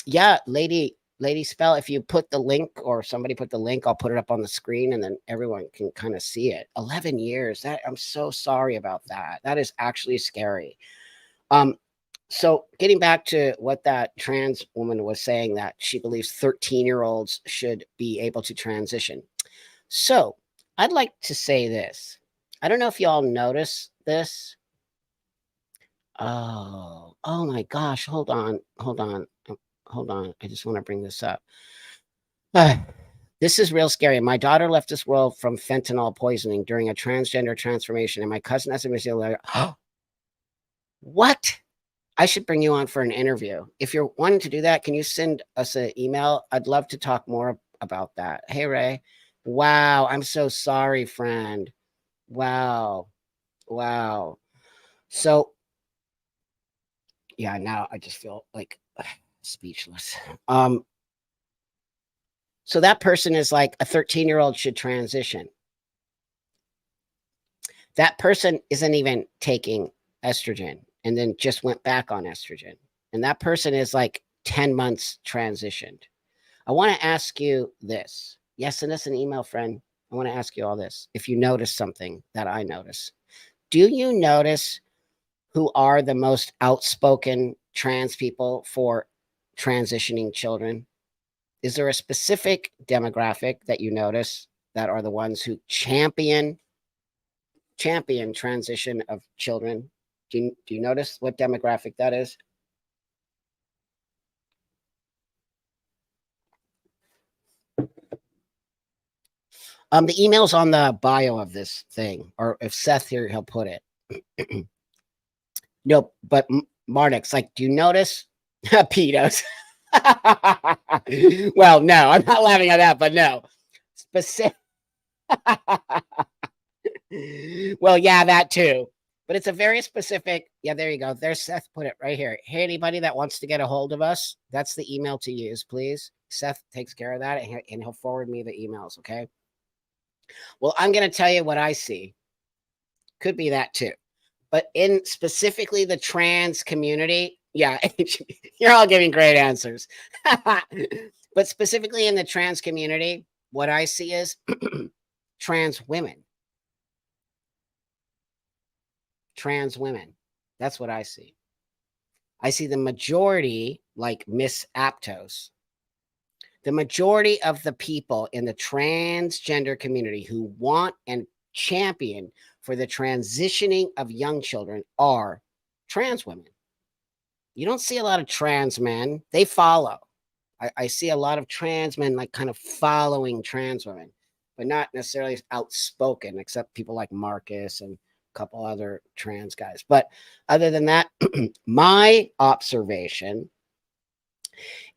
Yeah, lady spell. If you put the link or somebody put the link, I'll put it up on the screen and then everyone can kind of see it. 11 years. That I'm so sorry about that. That is actually scary. Um, so getting back to what that trans woman was saying, that she believes 13-year-olds should be able to transition. So I'd like to say this. I don't know if y'all notice this. Oh my gosh. Hold on. I just want to bring this up. Ah, this is real scary. My daughter left this world from fentanyl poisoning during a transgender transformation, and my cousin has a missing letter. What? I should bring you on for an interview. If you're wanting to do that, can you send us an email? I'd love to talk more about that. Hey, Ray. Wow. I'm so sorry, friend. Wow. Wow. So, yeah, now I just feel like speechless. So that person is like a 13-year-old should transition. That person isn't even taking estrogen and then just went back on estrogen. And that person is like 10 months transitioned. I want to ask you this. Yes, send us an email, friend. I want to ask you all this. If you notice something that I notice, do you notice who are the most outspoken trans people for transitioning children? Is there a specific demographic that you notice that are the ones who champion transition of children? Do you notice what demographic that is? The email's on the bio of this thing, or if Seth here, he'll put it. No, but Marnix, like, do you notice pedos? Well, no, I'm not laughing at that, but no. Specific. Well, yeah, that too. But it's a very specific. Yeah, there you go. There's Seth put it right here. Hey, anybody that wants to get a hold of us, that's the email to use, please. Seth takes care of that and he'll forward me the emails. Okay. Well, I'm going to tell you what I see. Could be that too. But in specifically the trans community, yeah, you're all giving great answers. But specifically in the trans community, what I see is trans women. Trans women. That's what I see. I see the majority, like Miss Aptos, the majority of the people in the transgender community who want and champion for the transitioning of young children are trans women. You don't see a lot of trans men. They follow. I see a lot of trans men like kind of following trans women, but not necessarily outspoken, except people like Marcus and a couple other trans guys. But other than that, my observation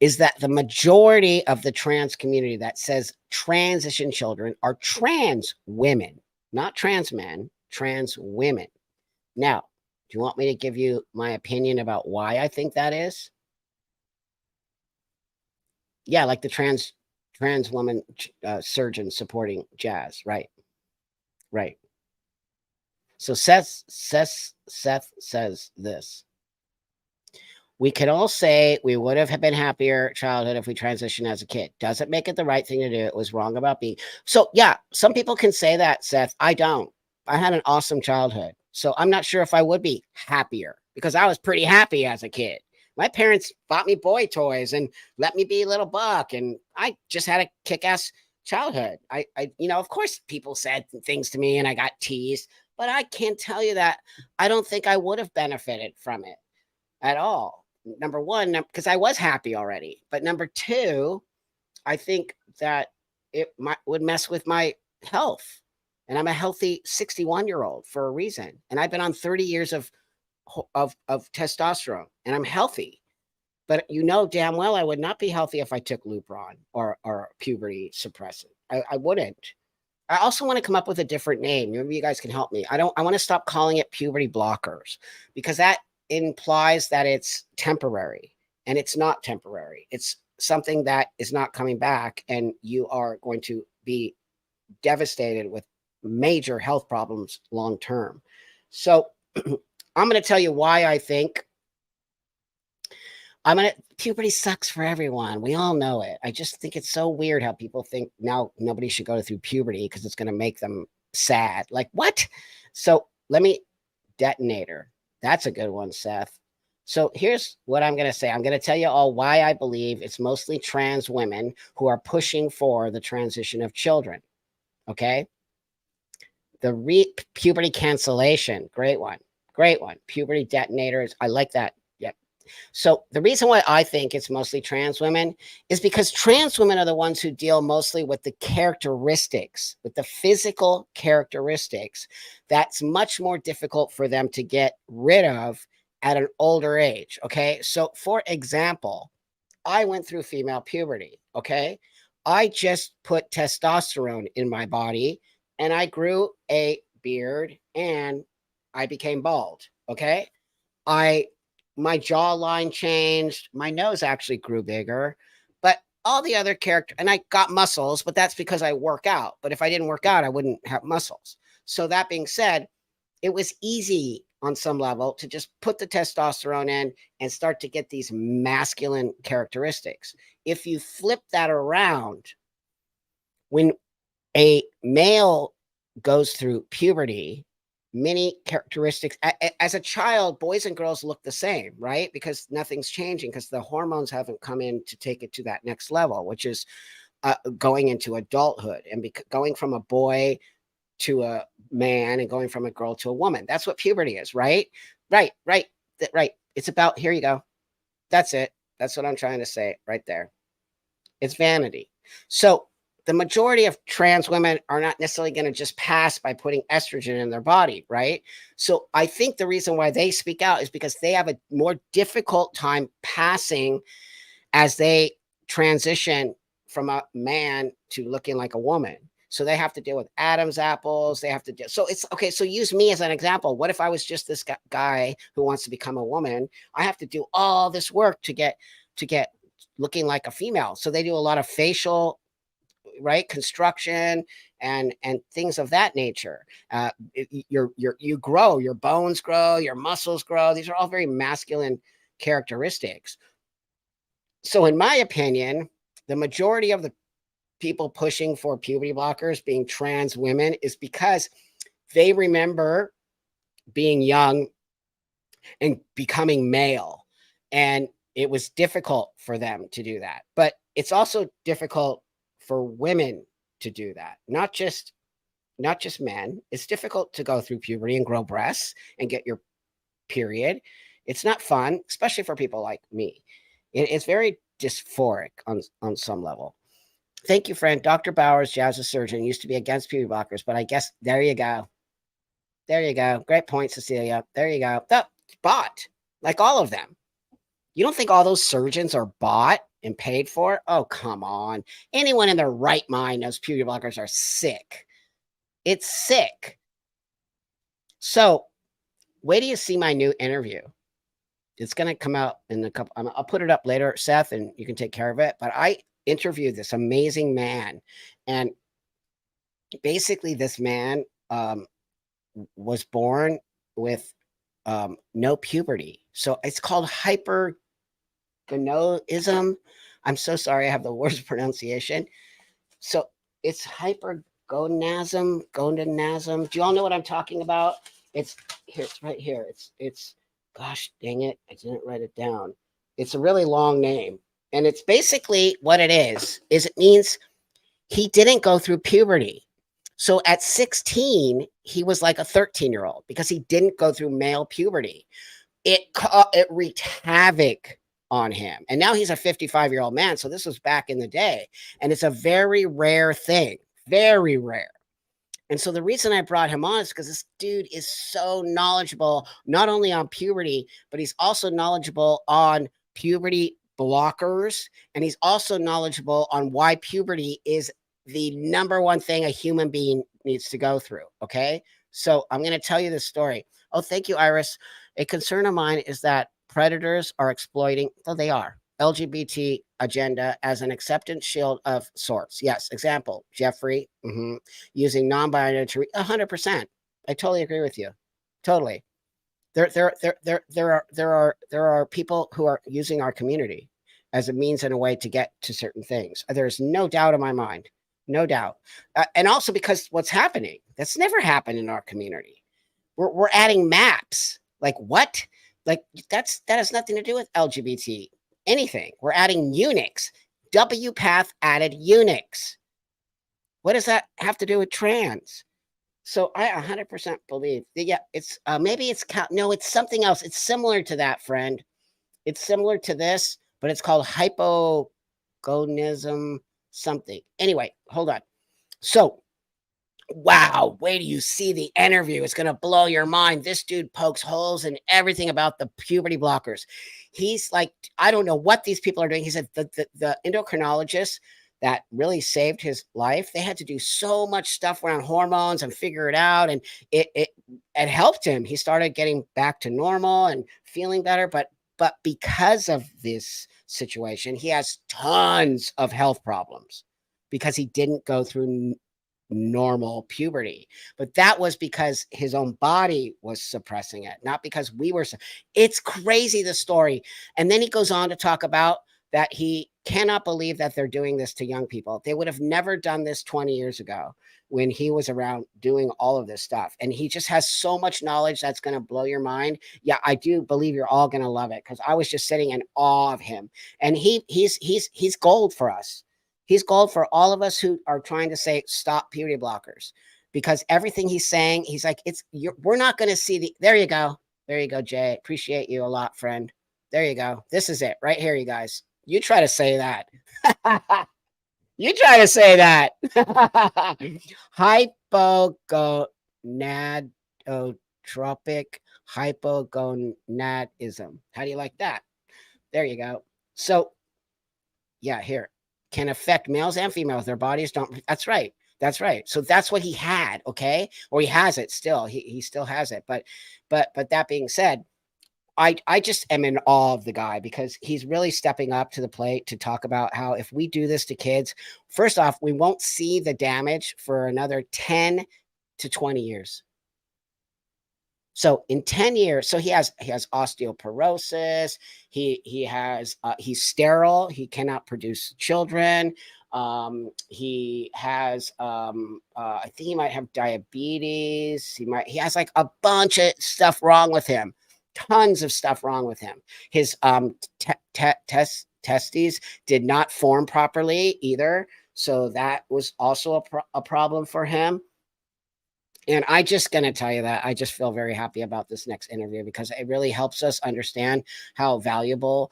is that the majority of the trans community that says transition children are trans women, not trans men. trans women. Now, do you want me to give you my opinion about why I think that is? Yeah, like the trans woman surgeon supporting Jazz, right? Right. So Seth says this. We can all say we would have been happier childhood if we transitioned as a kid. Doesn't make it the right thing to do. It was wrong about being. So yeah, some people can say that, Seth. I don't. I had an awesome childhood. So I'm not sure if I would be happier because I was pretty happy as a kid. My parents bought me boy toys and let me be a little buck, and I just had a kick-ass childhood. Of course, people said things to me, and I got teased, but I can't tell you that I don't think I would have benefited from it at all. Number one, because I was happy already. But number two, I think that would mess with my health. And I'm a healthy 61-year-old for a reason. And I've been on 30 years of testosterone, and I'm healthy. But you know damn well I would not be healthy if I took Lupron or puberty suppressant. I wouldn't. I also want to come up with a different name. Maybe you guys can help me. I want to stop calling it puberty blockers because that implies that it's temporary, and it's not temporary. It's something that is not coming back, and you are going to be devastated with major health problems long term. So I'm going to tell you why I think puberty sucks for everyone. We all know it. I just think it's so weird how people think now nobody should go through puberty because it's going to make them sad. Like, what? So let me detonator. That's a good one, Seth. So here's what I'm going to say. I'm going to tell you all why I believe it's mostly trans women who are pushing for the transition of children. Okay. The puberty cancellation. Great one. Great one. Puberty detonators. I like that. Yep. So the reason why I think it's mostly trans women is because trans women are the ones who deal mostly with the characteristics, with the physical characteristics that's much more difficult for them to get rid of at an older age. Okay. So for example, I went through female puberty. Okay. I just put testosterone in my body and I grew a beard and I became bald. Okay. I My jawline changed. My nose actually grew bigger, but all the other character, and I got muscles, but that's because I work out. But if I didn't work out, I wouldn't have muscles. So that being said, it was easy on some level to just put the testosterone in and start to get these masculine characteristics. If you flip that around, when a male goes through puberty, many characteristics as a child, boys and girls look the same, right? Because nothing's changing because the hormones haven't come in to take it to that next level, which is going into adulthood and going from a boy to a man and going from a girl to a woman. That's what puberty is, right? Right. It's about, here you go. That's it. That's what I'm trying to say right there. It's vanity. So the majority of trans women are not necessarily going to just pass by putting estrogen in their body, right? So I think the reason why they speak out is because they have a more difficult time passing as they transition from a man to looking like a woman. So they have to deal with Adam's apples. They have to deal. So it's okay. So use me as an example. What if I was just this guy who wants to become a woman? I have to do all this work to get looking like a female. So they do a lot of facial, right, construction and things of that nature. You grow, your bones grow, your muscles grow. These are all very masculine characteristics. So in my opinion, the majority of the people pushing for puberty blockers being trans women is because they remember being young and becoming male, and it was difficult for them to do that. But it's also difficult for women to do that, not just men. It's difficult to go through puberty and grow breasts and get your period. It's not fun, especially for people like me. It's very dysphoric on some level. Thank you, friend. Dr. Bowers, Jazz surgeon, used to be against puberty blockers, but I guess there you go. There you go. Great point, Cecilia. There you go. Bought, like all of them. You don't think all those surgeons are bought and paid for? Oh, come on. Anyone in their right mind knows puberty blockers are sick. It's sick. So, wait till you see my new interview. It's going to come out in a couple. I'll put it up later, Seth, and you can take care of it. But I interviewed this amazing man, and basically, this man was born with no puberty, so it's called hypergonadism. I'm so sorry, I have the worst pronunciation. So it's gonadism. Do you all know what I'm talking about? It's here. It's right here. It's. Gosh dang it! I didn't write it down. It's a really long name, and it's basically what it is. Is it means he didn't go through puberty. So at 16, he was like a 13-year-old because he didn't go through male puberty. It wreaked havoc on him. And now he's a 55-year-old man. So this was back in the day. And it's a very rare thing, very rare. And so the reason I brought him on is because this dude is so knowledgeable, not only on puberty, but he's also knowledgeable on puberty blockers. And he's also knowledgeable on why puberty is the number one thing a human being needs to go through. Okay. So I'm going to tell you this story. Oh, thank you, Iris. A concern of mine is that predators are exploiting, though they are, LGBT agenda as an acceptance shield of sorts. Yes. Example, Jeffrey, using non-binary to 100%. I totally agree with you. Totally. There are people who are using our community as a means and a way to get to certain things. There's no doubt in my mind. No doubt. And also because what's happening, that's never happened in our community. We're adding maps. Like what? Like that has nothing to do with LGBT anything. We're adding Unix. WPath added Unix. What does that have to do with trans? So I 100% believe that, yeah, it's maybe it's no, it's something else. It's similar to that, friend. It's similar to this, but it's called hypogonadism something. Anyway, hold on. So, wow, wait till you see the interview. It's going to blow your mind. This dude pokes holes in everything about the puberty blockers. He's like, I don't know what these people are doing. He said the endocrinologist that really saved his life, they had to do so much stuff around hormones and figure it out. And it helped him. He started getting back to normal and feeling better. But because of this situation, he has tons of health problems because he didn't go through normal puberty. But that was because his own body was suppressing it, not because we were. It's crazy, the story. And then he goes on to talk about that he cannot believe that they're doing this to young people. They would have never done this 20 years ago when he was around doing all of this stuff. And he just has so much knowledge that's going to blow your mind. Yeah, I do believe you're all going to love it because I was just sitting in awe of him. And he's gold for us. He's gold for all of us who are trying to say stop puberty blockers, because everything he's saying, he's like, we're not going to see the. There you go, Jay. Appreciate you a lot, friend. There you go. This is it right here, you guys. You try to say that. You try to say that. Hypogonadotropic hypogonadism. How do you like that? There you go. So, yeah, here. Can affect males and females. Their bodies don't. That's right. That's right. So that's what he had. Okay. Or he has it still. He still has it. But that being said, I just am in awe of the guy because he's really stepping up to the plate to talk about how if we do this to kids, first off, we won't see the damage for another 10 to 20 years. So in 10 years, so he has osteoporosis. He's sterile. He cannot produce children. He has I think he might have diabetes. He has like a bunch of stuff wrong with him. Tons of stuff wrong with him. His testes did not form properly either. So that was also a problem for him. And I just going to tell you that I just feel very happy about this next interview because it really helps us understand how valuable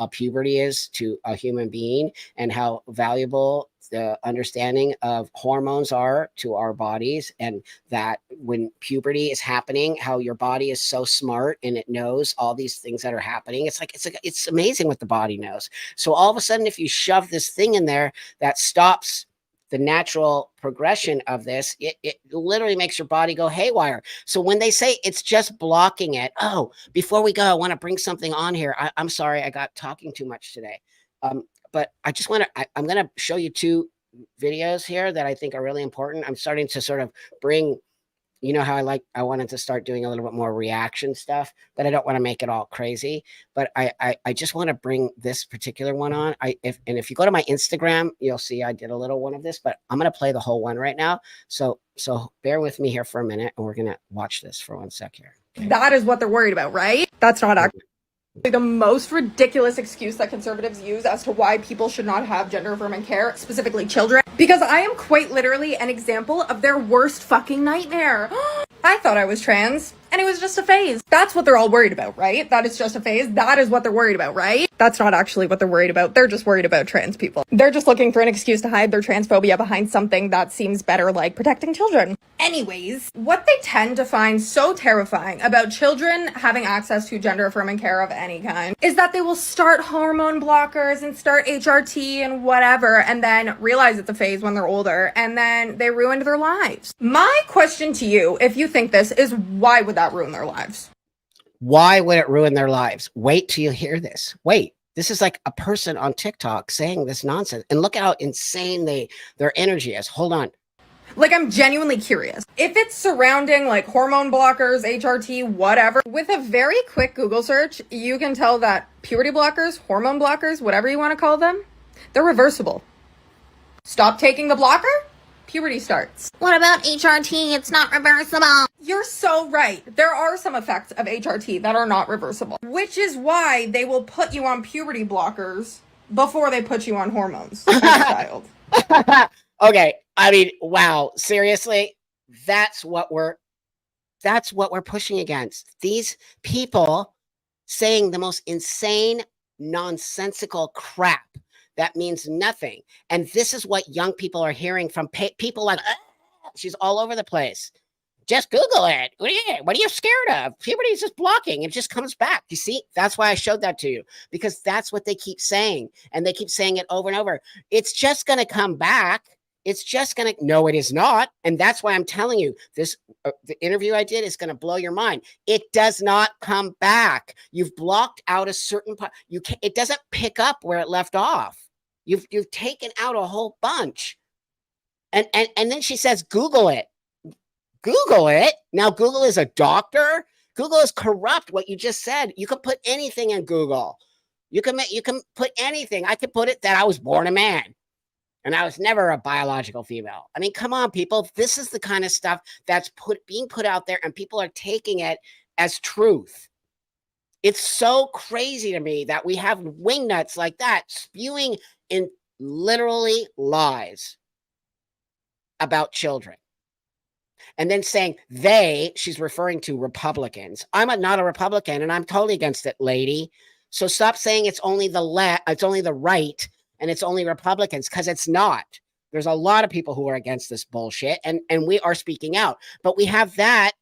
puberty is to a human being and how valuable the understanding of hormones are to our bodies, and that when puberty is happening, how your body is so smart and it knows all these things that are happening. It's amazing what the body knows. So all of a sudden, if you shove this thing in there that stops the natural progression of this, it literally makes your body go haywire. So when they say it's just blocking it, oh, before we go, I want to bring something on here. I'm sorry, I got talking too much today. But I just want to, I'm going to show you two videos here that I think are really important. I'm starting to sort of bring, you know how I wanted to start doing a little bit more reaction stuff, but I don't want to make it all crazy. But I just want to bring this particular one on. If you go to my Instagram, you'll see I did a little one of this, but I'm going to play the whole one right now. So bear with me here for a minute, and we're going to watch this for 1 sec here. Okay. That is what they're worried about, right? That's not actually the most ridiculous excuse that conservatives use as to why people should not have gender affirming care, specifically children, because I am quite literally an example of their worst fucking nightmare. I thought I was trans, and it was just a phase. That's what they're all worried about, right? That is just a phase. That is what they're worried about, right? That's not actually what they're worried about. They're just worried about trans people. They're just looking for an excuse to hide their transphobia behind something that seems better, like protecting children. Anyways, what they tend to find so terrifying about children having access to gender affirming care of any kind is that they will start hormone blockers and start HRT and whatever, and then realize it's a phase when they're older, and then they ruined their lives. My question to you, if you think this, is why would that ruin their lives? Why would it ruin their lives? Wait till you hear this. Wait. This is like a person on TikTok saying this nonsense. And look at how insane their energy is. Hold on. Like, I'm genuinely curious. If it's surrounding like hormone blockers, HRT, whatever, with a very quick Google search, you can tell that puberty blockers, hormone blockers, whatever you want to call them, they're reversible. Stop taking the blocker, puberty starts. What about HRT? It's not reversible. You're so right. There are some effects of HRT that are not reversible, which is why they will put you on puberty blockers before they put you on hormones as a child. Okay. I mean, wow. Seriously, that's what we're pushing against. These people saying the most insane, nonsensical crap that means nothing. And this is what young people are hearing from people like, she's all over the place. Just Google it. What are you scared of? Puberty is just blocking. It just comes back. You see, that's why I showed that to you, because that's what they keep saying. And they keep saying it over and over. It's just going to come back. It's just going to, no, it is not. And that's why I'm telling you this, the interview I did is going to blow your mind. It does not come back. You've blocked out a certain part. It doesn't pick up where it left off. You've taken out a whole bunch. And then she says, Google it. Google it. Now, Google is a doctor. Google is corrupt. What you just said. You can put anything in Google. You can put anything. I could put it that I was born a man and I was never a biological female. I mean, come on, people. This is the kind of stuff that's being put out there, and people are taking it as truth. It's so crazy to me that we have wingnuts like that spewing in literally lies about children. And then saying she's referring to Republicans. I'm not a Republican, and I'm totally against it, lady. So stop saying it's only it's only the right, and it's only Republicans, because it's not. There's a lot of people who are against this bullshit, and we are speaking out. But we have that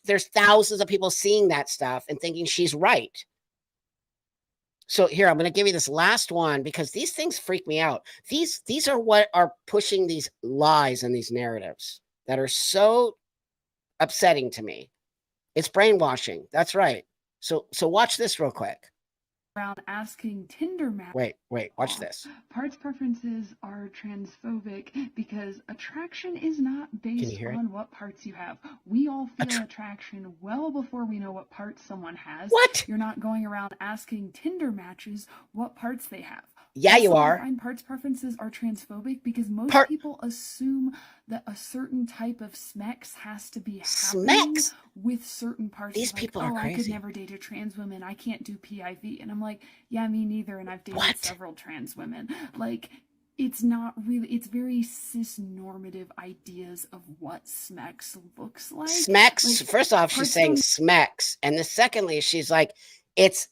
there's thousands of people seeing that stuff and thinking she's right. So here, I'm going to give you this last one, because these things freak me out. These are what are pushing these lies and these narratives that are so upsetting to me. It's brainwashing. That's right. So watch this real quick. Around asking Tinder match. Wait, watch this. Parts preferences are transphobic because attraction is not based on what parts you have. We all feel attraction well before we know what parts someone has. What? You're not going around asking Tinder matches what parts they have. Yeah, you are. I find parts preferences are transphobic because most people assume that a certain type of SMEX has to be happening with certain parts. These people are crazy. I could never date a trans woman. I can't do PIV. And I'm like, yeah, me neither. And I've dated several trans women. Like, it's not really, it's very cis-normative ideas of what SMEX looks like. SMEX, like, first off, she's saying SMEX. And the secondly, she's like, it's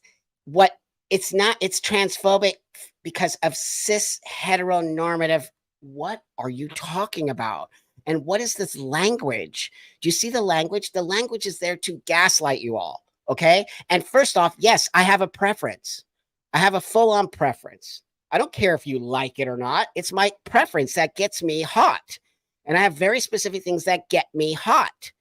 transphobic because of cis heteronormative. What are you talking about? And what is this language? Do you see the language? The language is there to gaslight you all. Okay. And first off, yes, I have a preference. I have a full-on preference. I don't care if you like it or not. It's my preference that gets me hot. And I have very specific things that get me hot.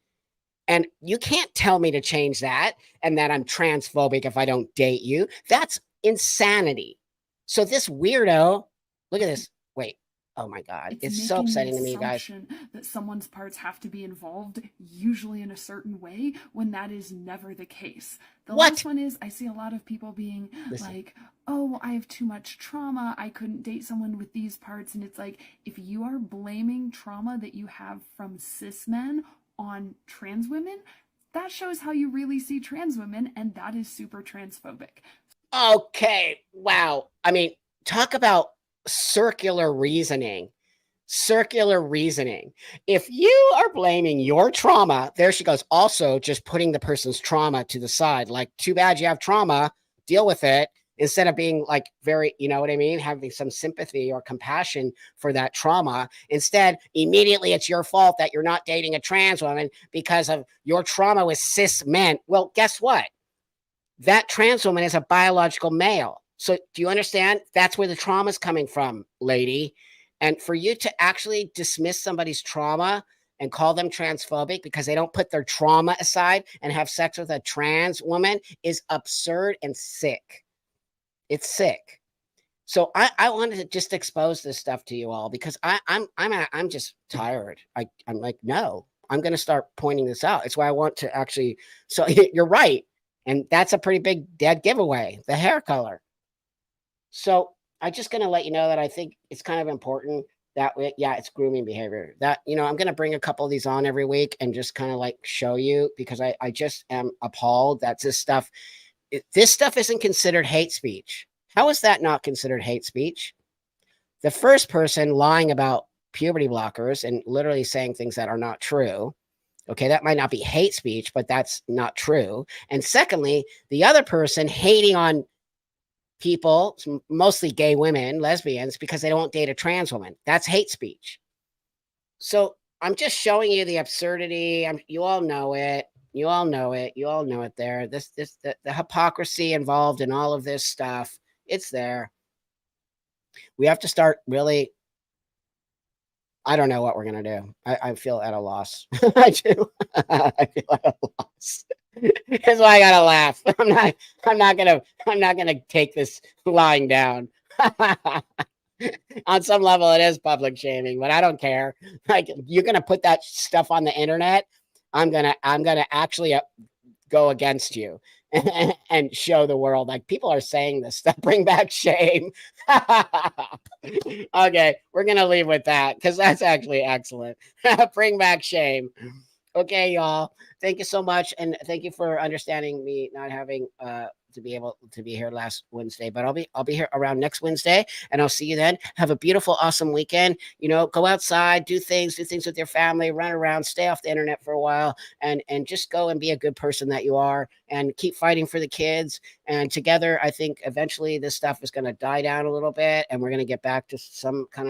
And you can't tell me to change that and that I'm transphobic if I don't date you. That's insanity. So this weirdo, look at this. Wait. Oh my God. It's so upsetting to me, guys. That someone's parts have to be involved, usually in a certain way, when that is never the case. The last one is, I see a lot of people being like, oh, I have too much trauma. I couldn't date someone with these parts. And it's like, if you are blaming trauma that you have from cis men on trans women, that shows how you really see trans women, and that is super transphobic. Okay. Wow. I mean, talk about circular reasoning. Circular reasoning. If you are blaming your trauma, there she goes, also just putting the person's trauma to the side. Like, too bad you have trauma, deal with it. Instead of being like very, you know what I mean, having some sympathy or compassion for that trauma. Instead, immediately it's your fault that you're not dating a trans woman because of your trauma with cis men. Well, guess what? That trans woman is a biological male. So do you understand? That's where the trauma is coming from, lady. And for you to actually dismiss somebody's trauma and call them transphobic because they don't put their trauma aside and have sex with a trans woman is absurd and sick. It's sick. So I wanted to just expose this stuff to you all because I'm just tired. I'm like, no, I'm going to start pointing this out. It's why I want to actually. So you're right, and that's a pretty big dead giveaway. The hair color. So I'm just going to let you know that I think it's kind of important that it's grooming behavior. That, you know, I'm going to bring a couple of these on every week and just kind of like show you because I just am appalled that this stuff isn't considered hate speech. How is that not considered hate speech? The first person lying about puberty blockers and literally saying things that are not true. Okay, that might not be hate speech, but that's not true. And secondly, the other person hating on people, mostly gay women, lesbians, because they don't date a trans woman. That's hate speech. So I'm just showing you the absurdity. You all know it. You all know it. You all know it there. The hypocrisy involved in all of this stuff. It's there. We have to start really. I don't know what we're going to do. I feel at a loss. I do. I feel at a loss. That's why I got to laugh. I'm not going to take this lying down. On some level, it is public shaming, but I don't care. Like, you're going to put that stuff on the internet. I'm gonna actually go against you and show the world like people are saying this stuff. Bring back shame. Okay, we're gonna leave with that because that's actually excellent. Bring back shame. Okay, y'all. Thank you so much, and thank you for understanding me not having to be able to be here last Wednesday, but I'll be here around next Wednesday, and I'll see you then. Have a beautiful, awesome weekend. You know, go outside, do things with your family, run around, stay off the internet for a while, and just go and be a good person that you are, and keep fighting for the kids. And together, I think eventually this stuff is going to die down a little bit, and we're going to get back to some kind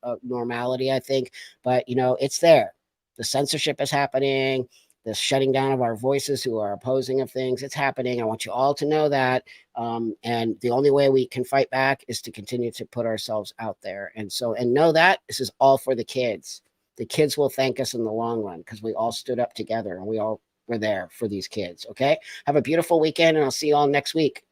of normality, I think. But you know, it's there. The censorship is happening. The shutting down of our voices who are opposing of things. It's happening. I want you all to know that. And the only way we can fight back is to continue to put ourselves out there. And know that this is all for the kids. The kids will thank us in the long run because we all stood up together and we all were there for these kids. Okay. Have a beautiful weekend and I'll see you all next week.